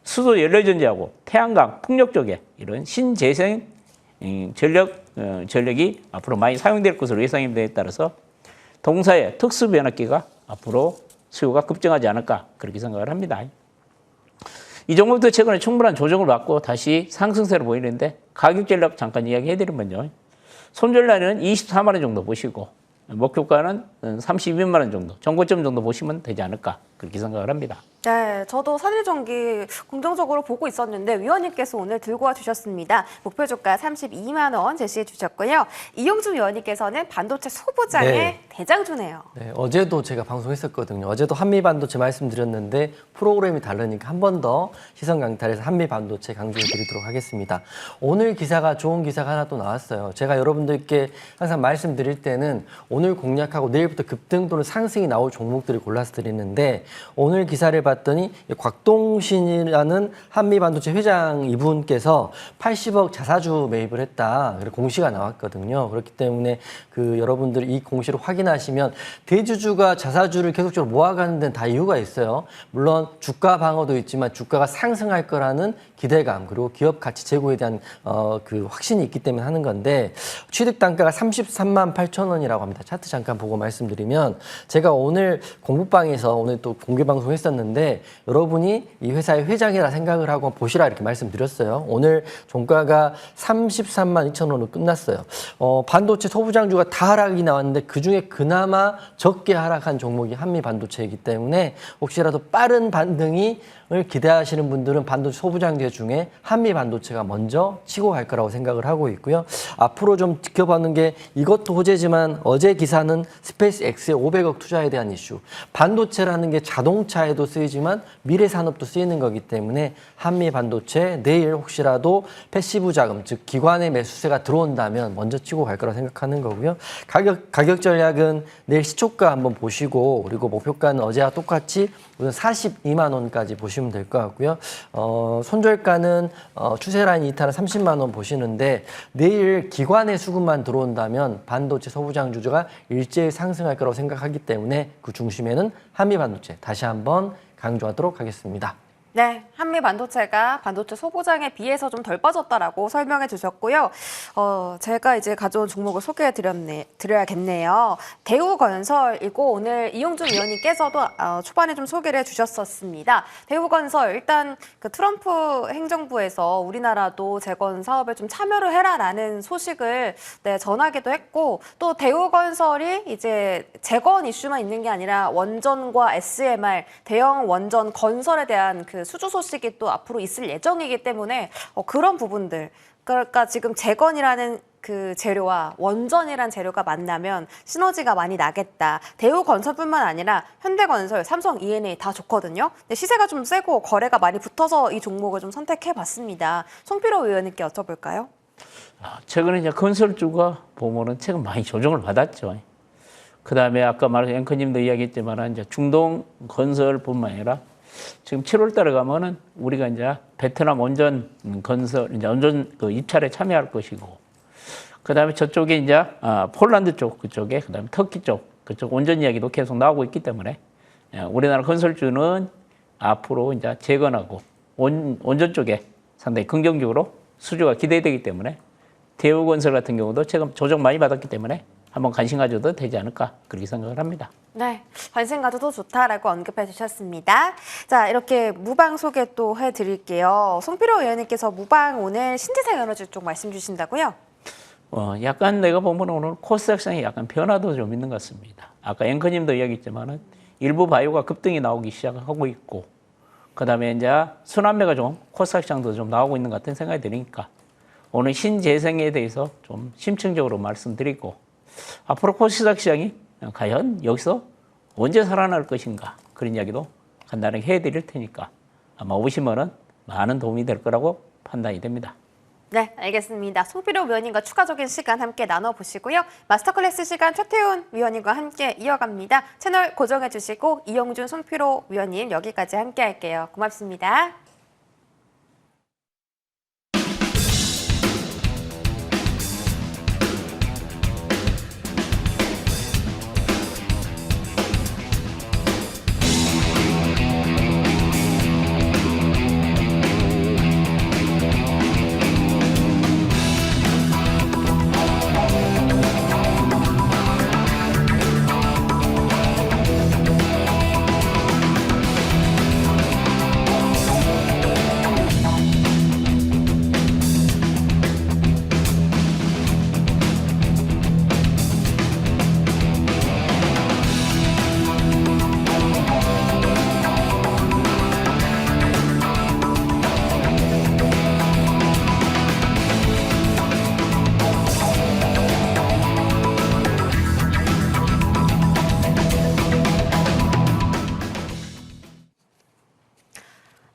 수소 연료전지하고 태양광, 풍력 쪽에 이런 신재생 전력이 앞으로 많이 사용될 것으로 예상이 되에 따라서 동사의 특수 변압기가 앞으로 수요가 급증하지 않을까 그렇게 생각을 합니다. 이 종목도 최근에 충분한 조정을 받고 다시 상승세로 보이는데 가격 전략 잠깐 이야기해드리면요. 손절라인은 24만 원 정도 보시고 목표가는 32만 원 정도, 정고점 정도 보시면 되지 않을까 그렇게 생각을 합니다. 네, 저도 산일전기 긍정적으로 보고 있었는데 위원님께서 오늘 들고 와 주셨습니다. 목표 주가 32만 원 제시해 주셨고요. 이용준 위원님께서는 반도체 소부장의 네. 대장주네요. 네, 어제도 제가 방송했었거든요. 어제도 한미반도체 말씀드렸는데 프로그램이 다르니까 한 번 더 시선 강탈해서 한미반도체 강조해 드리도록 하겠습니다. 오늘 기사가 좋은 기사가 하나 또 나왔어요. 제가 여러분들께 항상 말씀드릴 때는 오늘 공략하고 내일부터 급등 또는 상승이 나올 종목들을 골라서 드리는데 오늘 기사를 봤더니 곽동신이라는 한미반도체 회장 이분께서 80억 자사주 매입을 했다. 그리고 공시가 나왔거든요. 그렇기 때문에 여러분들 이 공시를 확인하시면 대주주가 자사주를 계속적으로 모아가는 데는 다 이유가 있어요. 물론 주가 방어도 있지만 주가가 상승할 거라는 기대감 그리고 기업 가치 제고에 대한 확신이 있기 때문에 하는 건데 취득 단가가 33만 8천 원이라고 합니다. 차트 잠깐 보고 말씀드리면 제가 오늘 공부방에서 오늘 또 공개 방송했었는데 여러분이 이 회사의 회장이라 생각을 하고 보시라 이렇게 말씀드렸어요. 오늘 종가가 33만 2천 원으로 끝났어요. 반도체 소부장주가 다 하락이 나왔는데 그중에 그나마 적게 하락한 종목이 한미반도체이기 때문에 혹시라도 빠른 반등을 기대하시는 분들은 반도체 소부장주 중에 한미반도체가 먼저 치고 갈 거라고 생각을 하고 있고요. 앞으로 좀 지켜보는 게 이것도 호재지만 어제 기사는 스페이스X에 500억 투자에 대한 이슈. 반도체라는 게 자동차에도 쓰이지만 미래 산업도 쓰이는 거기 때문에 한미반도체 내일 혹시라도 패시브 자금, 즉 기관의 매수세가 들어온다면 먼저 치고 갈 거라고 생각하는 거고요. 가격 전략은 내일 시초가 한번 보시고 그리고 목표가는 어제와 똑같이 우선 42만 원까지 보시면 될 것 같고요. 손절가는 추세라인 이탈은 30만 원 보시는데 내일 기관의 수급만 들어온다면 반도체 소부장 주주가 일제히 상승할 거라고 생각하기 때문에 그 중심에는 한미반도체 다시 한번 강조하도록 하겠습니다. 네, 한미 반도체가 반도체 소보장에 비해서 좀 덜 빠졌다라고 설명해 주셨고요. 제가 이제 가져온 종목을 소개해 드려야겠네요. 대우건설이고 오늘 이용준 위원님께서도 초반에 좀 소개를 해 주셨었습니다. 대우건설 일단 그 트럼프 행정부에서 우리나라도 재건 사업에 좀 참여를 해라라는 소식을 전하기도 했고 또 대우건설이 이제 재건 이슈만 있는 게 아니라 원전과 SMR 대형 원전 건설에 대한 그 수주 소식이 또 앞으로 있을 예정이기 때문에 그런 부분들 그러니까 지금 재건이라는 그 재료와 원전이란 재료가 만나면 시너지가 많이 나겠다. 대우건설뿐만 아니라 현대건설, 삼성 E&A 다 좋거든요. 근데 시세가 좀 세고 거래가 많이 붙어서 이 종목을 좀 선택해봤습니다. 송필호 의원님께 여쭤볼까요? 최근에 이제 건설주가 보면은 최근 많이 조정을 받았죠. 그다음에 아까 말한 앵커님도 이야기했지만 이제 중동 건설뿐만 아니라 지금 7월 달에 가면은 우리가 이제 베트남 원전 건설 이제 원전 그 입찰에 참여할 것이고 그다음에 저쪽에 이제 폴란드 쪽 그쪽에 그다음에 터키 쪽 그쪽 원전 이야기도 계속 나오고 있기 때문에 우리나라 건설주는 앞으로 이제 재건하고 원전 쪽에 상당히 긍정적으로 수주가 기대되기 때문에 대우건설 같은 경우도 최근 조정 많이 받았기 때문에 한번 관심 가져도 되지 않을까 그렇게 생각을 합니다. 네, 관심 가져도 좋다라고 언급해 주셨습니다. 자, 이렇게 무방 소개 또 해드릴게요. 송필호 의원님께서 무방 오늘 신재생 에너지 쪽 말씀 주신다고요? 약간 내가 보면 오늘 코스닥 시장에 약간 변화도 좀 있는 것 같습니다. 아까 앵커님도 이야기했지만은 일부 바이오가 급등이 나오기 시작하고 있고, 그 다음에 이제 순환매가 좀 코스닥 시장도 좀 나오고 있는 것 같은 생각이 드니까 오늘 신재생에 대해서 좀 심층적으로 말씀드리고 앞으로 코스닥 시장이 과연 여기서 언제 살아날 것인가 그런 이야기도 간단하게 해드릴 테니까 아마 오시면은 많은 도움이 될 거라고 판단이 됩니다. 네, 알겠습니다. 송필호 위원님과 추가적인 시간 함께 나눠보시고요. 마스터클래스 시간 최태훈 위원님과 함께 이어갑니다. 채널 고정해 주시고 이용준, 송필호 위원님 여기까지 함께 할게요. 고맙습니다.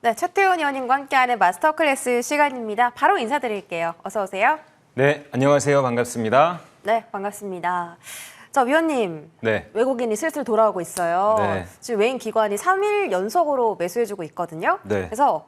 네, 최태훈 의원님과 함께하는 마스터클래스 시간입니다. 바로 인사드릴게요. 어서 오세요. 네, 안녕하세요. 반갑습니다. 네, 반갑습니다. 자, 위원님. 네. 외국인이 슬슬 돌아오고 있어요. 네. 지금 외인 기관이 3일 연속으로 매수해주고 있거든요. 네. 그래서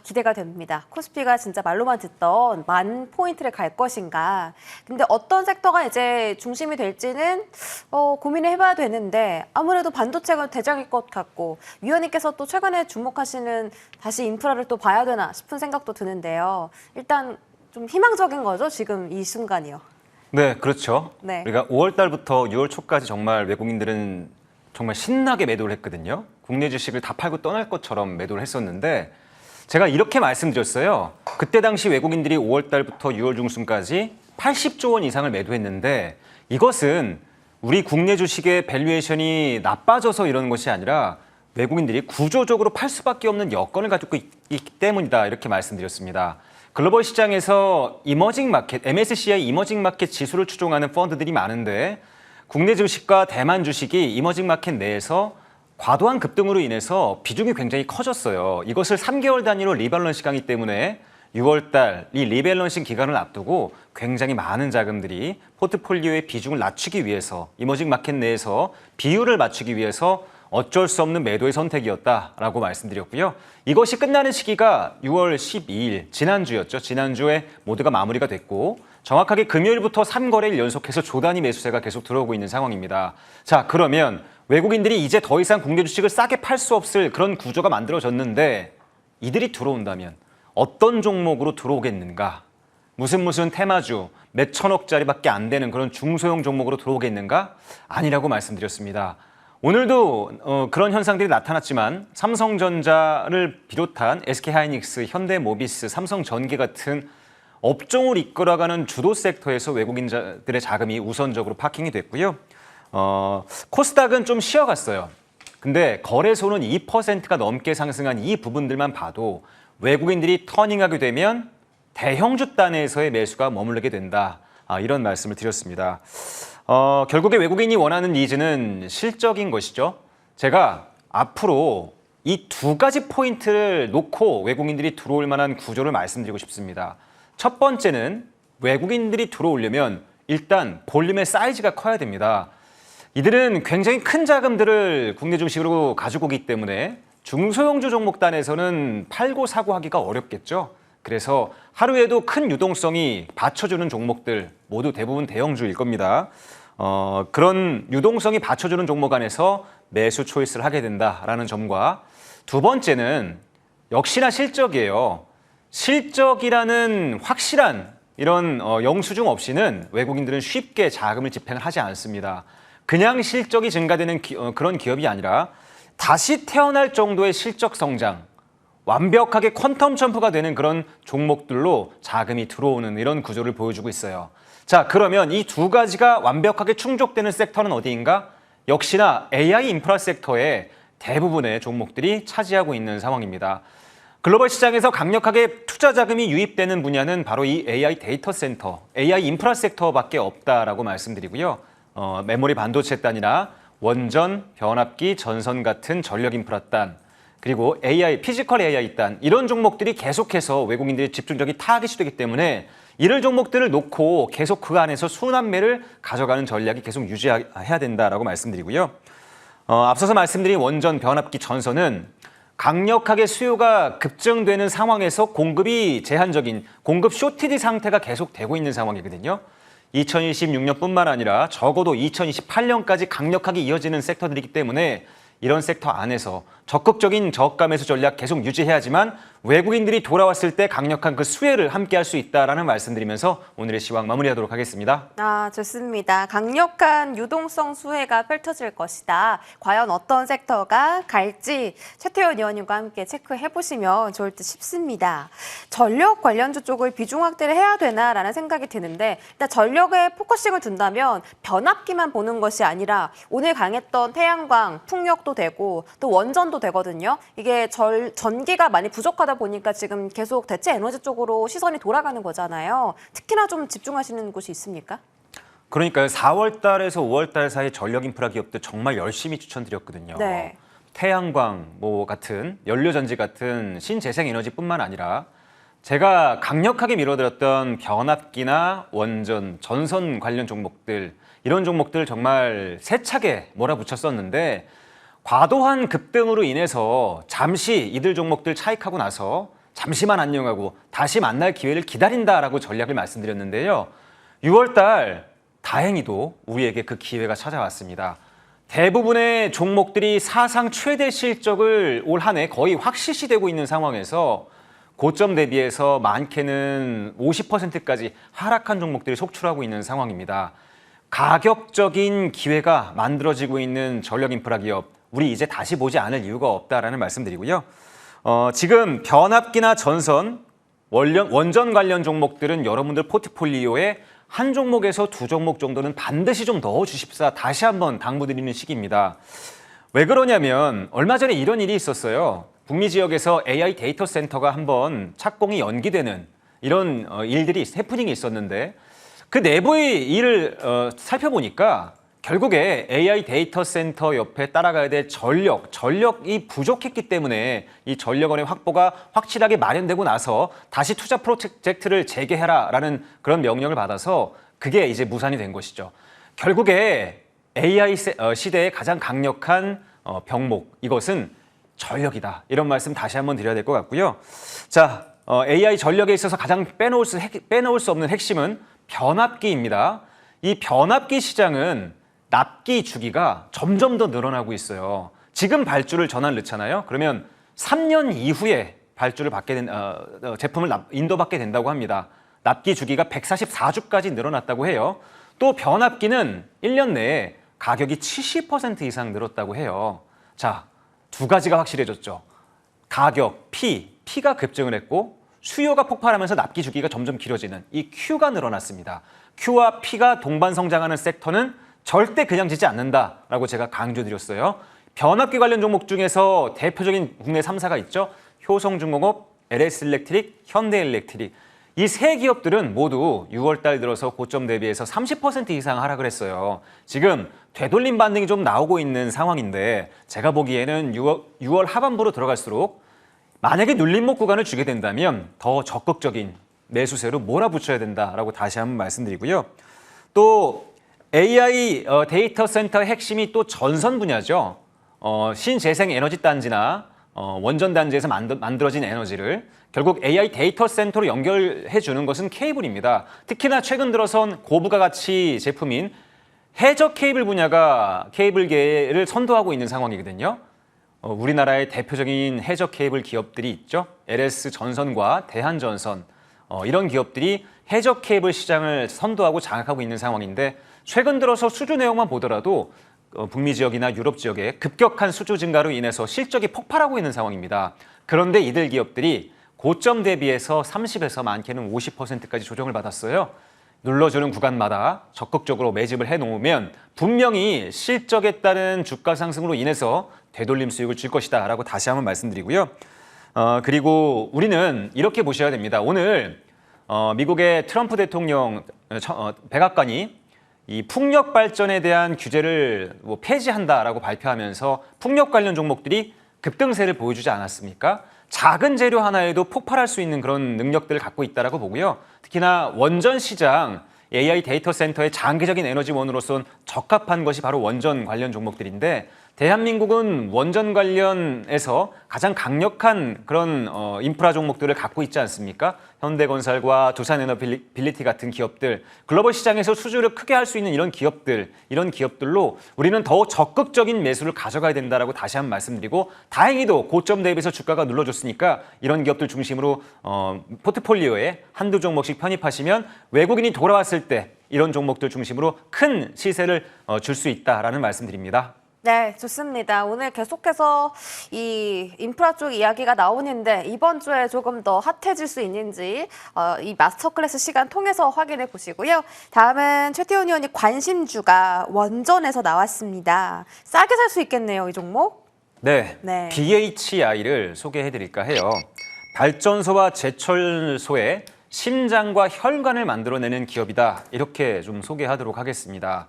기대가 됩니다. 코스피가 진짜 말로만 듣던 10,000포인트를 갈 것인가. 근데 어떤 섹터가 이제 중심이 될지는 고민을 해봐야 되는데 아무래도 반도체가 대장일 것 같고 위원님께서 또 최근에 주목하시는 다시 인프라를 또 봐야 되나 싶은 생각도 드는데요. 일단 좀 희망적인 거죠, 지금 이 순간이요. 네, 그렇죠. 네. 우리가 5월 달부터 6월 초까지 정말 외국인들은 정말 신나게 매도를 했거든요. 국내 주식을 다 팔고 떠날 것처럼 매도를 했었는데 제가 이렇게 말씀드렸어요. 그때 당시 외국인들이 5월 달부터 6월 중순까지 80조 원 이상을 매도했는데 이것은 우리 국내 주식의 밸류에이션이 나빠져서 이러는 것이 아니라 외국인들이 구조적으로 팔 수밖에 없는 여건을 가지고 있기 때문이다. 이렇게 말씀드렸습니다. 글로벌 시장에서 이머징 마켓, MSCI 이머징 마켓 지수를 추종하는 펀드들이 많은데 국내 주식과 대만 주식이 이머징 마켓 내에서 과도한 급등으로 인해서 비중이 굉장히 커졌어요. 이것을 3개월 단위로 리밸런싱 하기 때문에 6월 달 이 리밸런싱 기간을 앞두고 굉장히 많은 자금들이 포트폴리오의 비중을 낮추기 위해서 이머징 마켓 내에서 비율을 맞추기 위해서 어쩔 수 없는 매도의 선택이었다라고 말씀드렸고요. 이것이 끝나는 시기가 6월 12일 지난주였죠. 지난주에 모두가 마무리가 됐고 정확하게 금요일부터 3거래일 연속해서 조단위 매수세가 계속 들어오고 있는 상황입니다. 자, 그러면 외국인들이 이제 더 이상 국내 주식을 싸게 팔 수 없을 그런 구조가 만들어졌는데 이들이 들어온다면 어떤 종목으로 들어오겠는가? 무슨 테마주 몇 천억짜리밖에 안 되는 그런 중소형 종목으로 들어오겠는가? 아니라고 말씀드렸습니다. 오늘도 그런 현상들이 나타났지만 삼성전자를 비롯한 SK하이닉스, 현대모비스, 삼성전기 같은 업종을 이끌어가는 주도 섹터에서 외국인들의 자금이 우선적으로 파킹이 됐고요. 코스닥은 좀 쉬어갔어요. 근데 거래소는 2%가 넘게 상승한 이 부분들만 봐도 외국인들이 터닝하게 되면 대형주 단에서의 매수가 머무르게 된다. 이런 말씀을 드렸습니다. 결국에 외국인이 원하는 니즈는 실적인 것이죠. 제가 앞으로 이 두 가지 포인트를 놓고 외국인들이 들어올 만한 구조를 말씀드리고 싶습니다. 첫 번째는 외국인들이 들어오려면 일단 볼륨의 사이즈가 커야 됩니다. 이들은 굉장히 큰 자금들을 국내 주식으로 가지고 오기 때문에 중소형주 종목단에서는 팔고 사고 하기가 어렵겠죠. 그래서 하루에도 큰 유동성이 받쳐주는 종목들 모두 대부분 대형주일 겁니다. 그런 유동성이 받쳐주는 종목 안에서 매수 초이스를 하게 된다라는 점과 두 번째는 역시나 실적이에요. 실적이라는 확실한 이런 영수증 없이는 외국인들은 쉽게 자금을 집행을 하지 않습니다. 그냥 실적이 증가되는 그런 기업이 아니라 다시 태어날 정도의 실적 성장, 완벽하게 퀀텀 점프가 되는 그런 종목들로 자금이 들어오는 이런 구조를 보여주고 있어요. 자, 그러면 이 두 가지가 완벽하게 충족되는 섹터는 어디인가? 역시나 AI 인프라 섹터의 대부분의 종목들이 차지하고 있는 상황입니다. 글로벌 시장에서 강력하게 투자 자금이 유입되는 분야는 바로 이 AI 데이터 센터, AI 인프라 섹터밖에 없다라고 말씀드리고요. 메모리 반도체 단이나 원전, 변압기, 전선 같은 전력 인프라 단, 그리고 AI, 피지컬 AI 단 이런 종목들이 계속해서 외국인들의 집중적인 타깃이 되기 때문에 이런 종목들을 놓고 계속 그 안에서 순환매를 가져가는 전략이 계속 유지해야 된다라고 말씀드리고요. 앞서서 말씀드린 원전, 변압기, 전선은 강력하게 수요가 급증되는 상황에서 공급이 제한적인 공급 쇼티지 상태가 계속되고 있는 상황이거든요. 2026년뿐만 아니라 적어도 2028년까지 강력하게 이어지는 섹터들이기 때문에 이런 섹터 안에서 적극적인 저가 매수 전략 계속 유지해야지만 외국인들이 돌아왔을 때 강력한 그 수혜를 함께 할 수 있다라는 말씀드리면서 오늘의 시황 마무리하도록 하겠습니다. 좋습니다. 강력한 유동성 수혜가 펼쳐질 것이다. 과연 어떤 섹터가 갈지 최태원 의원님과 함께 체크해 보시면 좋을 듯 싶습니다. 전력 관련주 쪽을 비중 확대를 해야 되나라는 생각이 드는데 일단 전력에 포커싱을 둔다면 변압기만 보는 것이 아니라 오늘 강했던 태양광, 풍력도 되고 또 원전도 되거든요. 이게 전기가 많이 부족하다 보니까 지금 계속 대체 에너지 쪽으로 시선이 돌아가는 거잖아요. 특히나 좀 집중하시는 곳이 있습니까? 그러니까요. 4월 달에서 5월 달 사이 전력 인프라 기업들 정말 열심히 추천드렸거든요. 네. 태양광 같은 연료전지 같은 신재생 에너지뿐만 아니라 제가 강력하게 밀어들었던 변압기나 원전, 전선 관련 종목들 이런 종목들 정말 세차게 몰아붙였었는데 과도한 급등으로 인해서 잠시 이들 종목들 차익하고 나서 잠시만 안녕하고 다시 만날 기회를 기다린다라고 전략을 말씀드렸는데요. 6월 달 다행히도 우리에게 그 기회가 찾아왔습니다. 대부분의 종목들이 사상 최대 실적을 올 한 해 거의 확실시되고 있는 상황에서 고점 대비해서 많게는 50%까지 하락한 종목들이 속출하고 있는 상황입니다. 가격적인 기회가 만들어지고 있는 전력 인프라 기업 우리 이제 다시 보지 않을 이유가 없다라는 말씀드리고요. 지금 변압기나 전선, 원전 관련 종목들은 여러분들 포트폴리오에 한 종목에서 두 종목 정도는 반드시 좀 넣어주십사 다시 한번 당부드리는 시기입니다. 왜 그러냐면 얼마 전에 이런 일이 있었어요. 북미 지역에서 AI 데이터 센터가 한번 착공이 연기되는 이런 일들이 해프닝이 있었는데 그 내부의 일을 살펴보니까 결국에 AI 데이터 센터 옆에 따라가야 될 전력이 부족했기 때문에 이 전력원의 확보가 확실하게 마련되고 나서 다시 투자 프로젝트를 재개해라라는 그런 명령을 받아서 그게 이제 무산이 된 것이죠. 결국에 AI 시대의 가장 강력한 병목, 이것은 전력이다. 이런 말씀 다시 한번 드려야 될 것 같고요. 자, AI 전력에 있어서 가장 빼놓을 수 없는 핵심은 변압기입니다. 이 변압기 시장은 납기 주기가 점점 더 늘어나고 있어요. 지금 발주를 전환 넣잖아요. 그러면 3년 이후에 발주를 받게 된 제품을 인도받게 된다고 합니다. 납기 주기가 144주까지 늘어났다고 해요. 또 변압기는 1년 내에 가격이 70% 이상 늘었다고 해요. 자, 두 가지가 확실해졌죠. 가격, 피가 급증을 했고 수요가 폭발하면서 납기 주기가 점점 길어지는 이 Q가 늘어났습니다. Q와 P가 동반 성장하는 섹터는 절대 그냥 지지 않는다라고 제가 강조드렸어요. 변압기 관련 종목 중에서 대표적인 국내 3사가 있죠. 효성중공업, LS일렉트릭, 현대일렉트릭. 이 세 기업들은 모두 6월 달 들어서 고점 대비해서 30% 이상 하락을 했어요. 지금 되돌림 반등이 좀 나오고 있는 상황인데 제가 보기에는 6월 하반부로 들어갈수록 만약에 눌림목 구간을 주게 된다면 더 적극적인 매수세로 몰아붙여야 된다라고 다시 한번 말씀드리고요. 또 AI 데이터 센터의 핵심이 또 전선 분야죠. 신재생 에너지 단지나 원전 단지에서 만들어진 에너지를 결국 AI 데이터 센터로 연결해 주는 것은 케이블입니다. 특히나 최근 들어선 고부가 가치 제품인 해저 케이블 분야가 케이블계를 선도하고 있는 상황이거든요. 우리나라의 대표적인 해저 케이블 기업들이 있죠. LS 전선과 대한전선 이런 기업들이 해저 케이블 시장을 선도하고 장악하고 있는 상황인데 최근 들어서 수주 내용만 보더라도 북미 지역이나 유럽 지역의 급격한 수주 증가로 인해서 실적이 폭발하고 있는 상황입니다. 그런데 이들 기업들이 고점 대비해서 30에서 많게는 50%까지 조정을 받았어요. 눌러주는 구간마다 적극적으로 매집을 해놓으면 분명히 실적에 따른 주가 상승으로 인해서 되돌림 수익을 줄 것이다 라고 다시 한번 말씀드리고요. 그리고 우리는 이렇게 보셔야 됩니다. 오늘 미국의 트럼프 대통령 백악관이 이 풍력 발전에 대한 규제를 폐지한다라고 발표하면서 풍력 관련 종목들이 급등세를 보여주지 않았습니까? 작은 재료 하나에도 폭발할 수 있는 그런 능력들을 갖고 있다라고 보고요. 특히나 원전 시장, AI 데이터 센터의 장기적인 에너지원으로선 적합한 것이 바로 원전 관련 종목들인데 대한민국은 원전 관련해서 가장 강력한 그런 인프라 종목들을 갖고 있지 않습니까? 현대건설과 두산에너빌리티 같은 기업들, 글로벌 시장에서 수주를 크게 할 수 있는 이런 기업들로 우리는 더욱 적극적인 매수를 가져가야 된다라고 다시 한번 말씀드리고 다행히도 고점 대비해서 주가가 눌러줬으니까 이런 기업들 중심으로 포트폴리오에 한두 종목씩 편입하시면 외국인이 돌아왔을 때 이런 종목들 중심으로 큰 시세를 줄 수 있다라는 말씀드립니다. 네, 좋습니다. 오늘 계속해서 이 인프라 쪽 이야기가 나오는데 이번 주에 조금 더 핫해질 수 있는지 이 마스터 클래스 시간 통해서 확인해 보시고요. 다음은 최태원 의원이 관심주가 원전에서 나왔습니다. 싸게 살 수 있겠네요, 이 종목. 네, 네. BHI를 소개해 드릴까 해요. 발전소와 제철소의 심장과 혈관을 만들어내는 기업이다. 이렇게 좀 소개하도록 하겠습니다.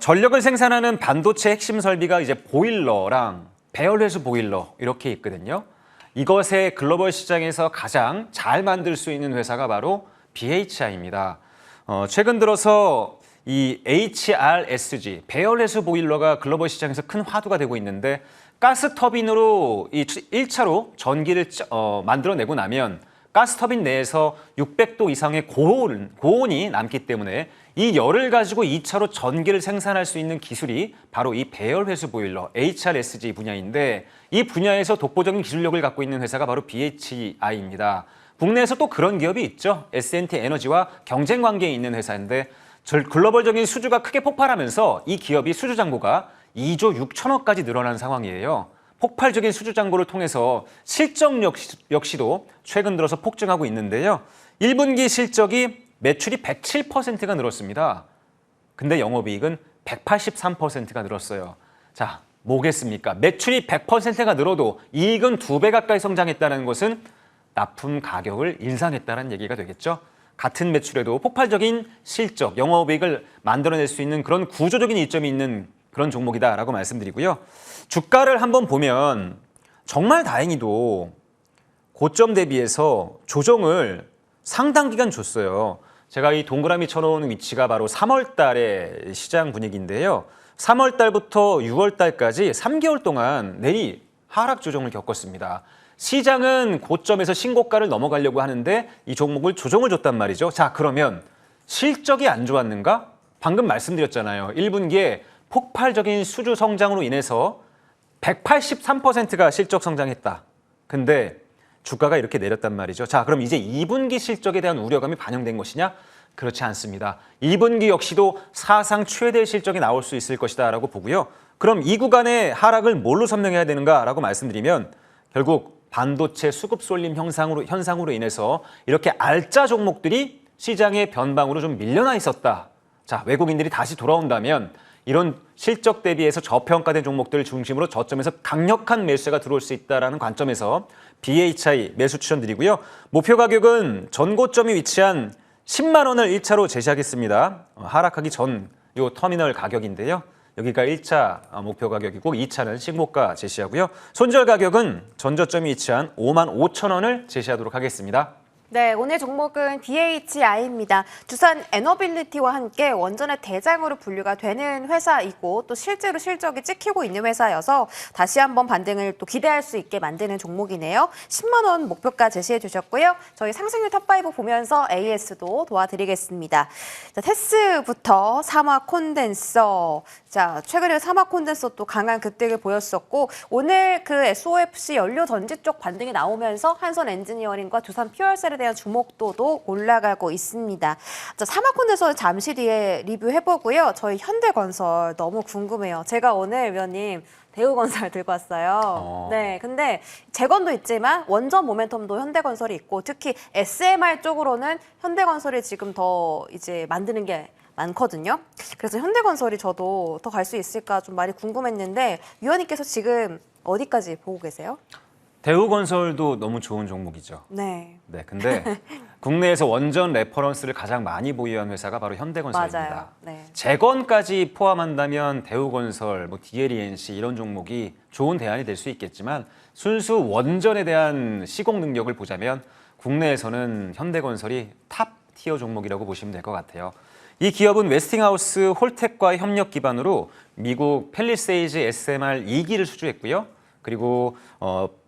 전력을 생산하는 반도체 핵심 설비가 이제 보일러랑 배열회수 보일러 이렇게 있거든요. 이것의 글로벌 시장에서 가장 잘 만들 수 있는 회사가 바로 BHI입니다. 최근 들어서 이 HRSG 배열회수 보일러가 글로벌 시장에서 큰 화두가 되고 있는데 가스 터빈으로 이 1차로 전기를 만들어내고 나면 가스 터빈 내에서 600도 이상의 고온이 남기 때문에 이 열을 가지고 2차로 전기를 생산할 수 있는 기술이 바로 이 배열회수 보일러 HRSG 분야인데 이 분야에서 독보적인 기술력을 갖고 있는 회사가 바로 BHI입니다. 국내에서 또 그런 기업이 있죠. S&T 에너지와 경쟁 관계에 있는 회사인데 글로벌적인 수주가 크게 폭발하면서 이 기업이 수주 잔고가 2조 6천억까지 늘어난 상황이에요. 폭발적인 수주 잔고를 통해서 실적 역시도 최근 들어서 폭증하고 있는데요. 1분기 실적이 매출이 107%가 늘었습니다. 근데 영업이익은 183%가 늘었어요. 자, 뭐겠습니까? 매출이 100%가 늘어도 이익은 2배 가까이 성장했다는 것은 납품 가격을 인상했다는 얘기가 되겠죠. 같은 매출에도 폭발적인 실적, 영업이익을 만들어낼 수 있는 그런 구조적인 이점이 있는 그런 종목이다라고 말씀드리고요. 주가를 한번 보면 정말 다행히도 고점 대비해서 조정을 상당 기간 줬어요. 제가 이 동그라미 쳐놓은 위치가 바로 3월 달의 시장 분위기인데요. 3월 달부터 6월 달까지 3개월 동안 내리 하락 조정을 겪었습니다. 시장은 고점에서 신고가를 넘어가려고 하는데 이 종목을 조정을 줬단 말이죠. 자, 그러면 실적이 안 좋았는가? 방금 말씀드렸잖아요. 1분기에 폭발적인 수주 성장으로 인해서 183%가 실적 성장했다. 근데 주가가 이렇게 내렸단 말이죠. 자, 그럼 이제 2분기 실적에 대한 우려감이 반영된 것이냐? 그렇지 않습니다. 2분기 역시도 사상 최대 실적이 나올 수 있을 것이다라고 보고요. 그럼 이 구간의 하락을 뭘로 설명해야 되는가라고 말씀드리면 결국 반도체 수급 쏠림 현상으로 인해서 이렇게 알짜 종목들이 시장의 변방으로 좀 밀려나 있었다. 자, 외국인들이 다시 돌아온다면 이런 실적 대비해서 저평가된 종목들을 중심으로 저점에서 강력한 매수세가 들어올 수 있다는 관점에서 BHI 매수 추천드리고요. 목표 가격은 전고점이 위치한 10만 원을 1차로 제시하겠습니다. 하락하기 전 요 터미널 가격인데요. 여기가 1차 목표 가격이고 2차는 신고가 제시하고요. 손절 가격은 전저점이 위치한 5만 5천 원을 제시하도록 하겠습니다. 네, 오늘 종목은 BHI입니다. 두산 에너빌리티와 함께 원전의 대장으로 분류가 되는 회사이고 또 실제로 실적이 찍히고 있는 회사여서 다시 한번 반등을 또 기대할 수 있게 만드는 종목이네요. 10만 원 목표가 제시해 주셨고요. 저희 상승률 탑5 보면서 AS도 도와드리겠습니다. 자, 테스부터 사마 콘덴서. 자, 최근에 사마 콘덴서 또 강한 급등을 보였었고 오늘 그 SOFC 연료 전지 쪽 반등이 나오면서 한선 엔지니어링과 두산 퓨얼셀에 대한 주목도도 올라가고 있습니다. 자, 사마콘에서 잠시 뒤에 리뷰해보고요. 저희 현대건설 너무 궁금해요. 제가 오늘 위원님 대우건설 들고 왔어요. 네, 근데 재건도 있지만 원전 모멘텀도 현대건설이 있고 특히 SMR 쪽으로는 현대건설이 지금 더 이제 만드는 게 많거든요. 그래서 현대건설이 저도 더 갈 수 있을까 좀 많이 궁금했는데 위원님께서 지금 어디까지 보고 계세요? 대우건설도 너무 좋은 종목이죠. 네. 네, 근데 국내에서 원전 레퍼런스를 가장 많이 보유한 회사가 바로 현대건설입니다. 맞아요. 네. 재건까지 포함한다면 대우건설, DLENC 이런 종목이 좋은 대안이 될 수 있겠지만 순수 원전에 대한 시공 능력을 보자면 국내에서는 현대건설이 탑 티어 종목이라고 보시면 될 것 같아요. 이 기업은 웨스팅하우스 홀텍과의 협력 기반으로 미국 펠리세이즈 SMR 2기를 수주했고요. 그리고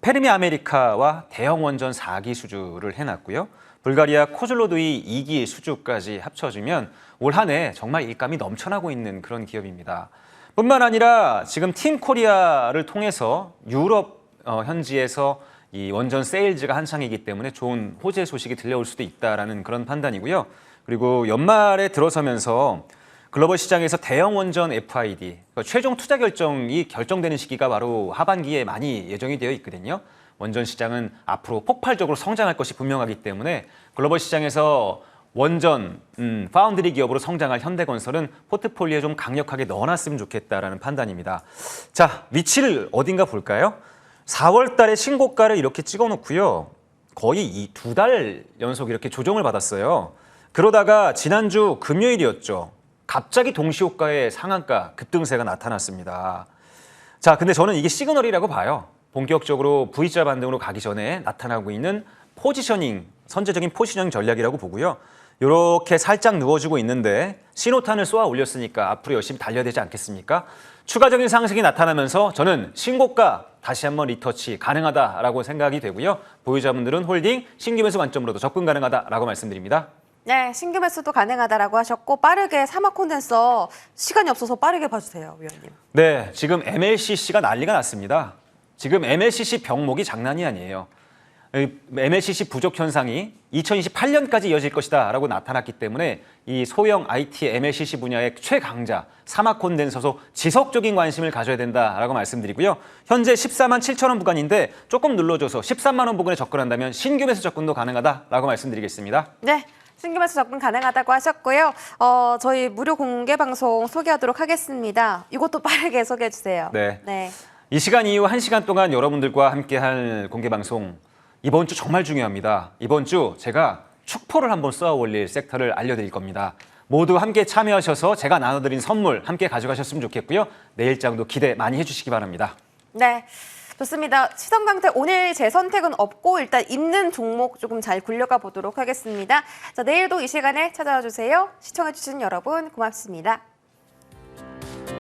페르미 아메리카와 대형 원전 4기 수주를 해놨고요. 불가리아 코즐로두이 2기 수주까지 합쳐지면 올 한 해 정말 일감이 넘쳐나고 있는 그런 기업입니다. 뿐만 아니라 지금 팀 코리아를 통해서 유럽 현지에서 이 원전 세일즈가 한창이기 때문에 좋은 호재 소식이 들려올 수도 있다라는 그런 판단이고요. 그리고 연말에 들어서면서 글로벌 시장에서 대형 원전 FID, 그러니까 최종 투자 결정이 결정되는 시기가 바로 하반기에 많이 예정이 되어 있거든요. 원전 시장은 앞으로 폭발적으로 성장할 것이 분명하기 때문에 글로벌 시장에서 원전, 파운드리 기업으로 성장할 현대건설은 포트폴리오에 좀 강력하게 넣어놨으면 좋겠다라는 판단입니다. 자, 위치를 어딘가 볼까요? 4월 달에 신고가를 이렇게 찍어놓고요. 거의 이 2달 연속 이렇게 조정을 받았어요. 그러다가 지난주 금요일이었죠. 갑자기 동시호가의 상한가 급등세가 나타났습니다. 자, 근데 저는 이게 시그널이라고 봐요. 본격적으로 V자 반등으로 가기 전에 나타나고 있는 포지셔닝, 선제적인 포지셔닝 전략이라고 보고요. 이렇게 살짝 누워주고 있는데 신호탄을 쏘아 올렸으니까 앞으로 열심히 달려야 되지 않겠습니까? 추가적인 상승이 나타나면서 저는 신고가 다시 한번 리터치 가능하다라고 생각이 되고요. 보유자분들은 홀딩, 신규 매수 관점으로도 접근 가능하다라고 말씀드립니다. 네, 신규 매수도 가능하다라고 하셨고 빠르게 사막 콘덴서 시간이 없어서 빠르게 봐주세요, 위원님. 네, 지금 MLCC가 난리가 났습니다. 지금 MLCC 병목이 장난이 아니에요. MLCC 부족 현상이 2028년까지 이어질 것이다라고 나타났기 때문에 이 소형 IT MLCC 분야의 최강자 사막 콘덴서소 지속적인 관심을 가져야 된다라고 말씀드리고요. 현재 14만 7천 원 구간인데 조금 눌러줘서 13만 원 부근에 접근한다면 신규 매수 접근도 가능하다라고 말씀드리겠습니다. 네. 신규 매수 접근 가능하다고 하셨고요. 저희 무료 공개 방송 소개하도록 하겠습니다. 이것도 빠르게 소개해 주세요. 네. 이 시간 이후 1시간 동안 여러분들과 함께할 공개 방송 이번 주 정말 중요합니다. 이번 주 제가 축포를 한번 쏘아 올릴 섹터를 알려드릴 겁니다. 모두 함께 참여하셔서 제가 나눠드린 선물 함께 가져가셨으면 좋겠고요. 내일장도 기대 많이 해주시기 바랍니다. 네. 좋습니다. 시선강태 오늘 제 선택은 없고 일단 있는 종목 조금 잘 굴려가 보도록 하겠습니다. 자, 내일도 이 시간에 찾아와 주세요. 시청해주신 여러분 고맙습니다.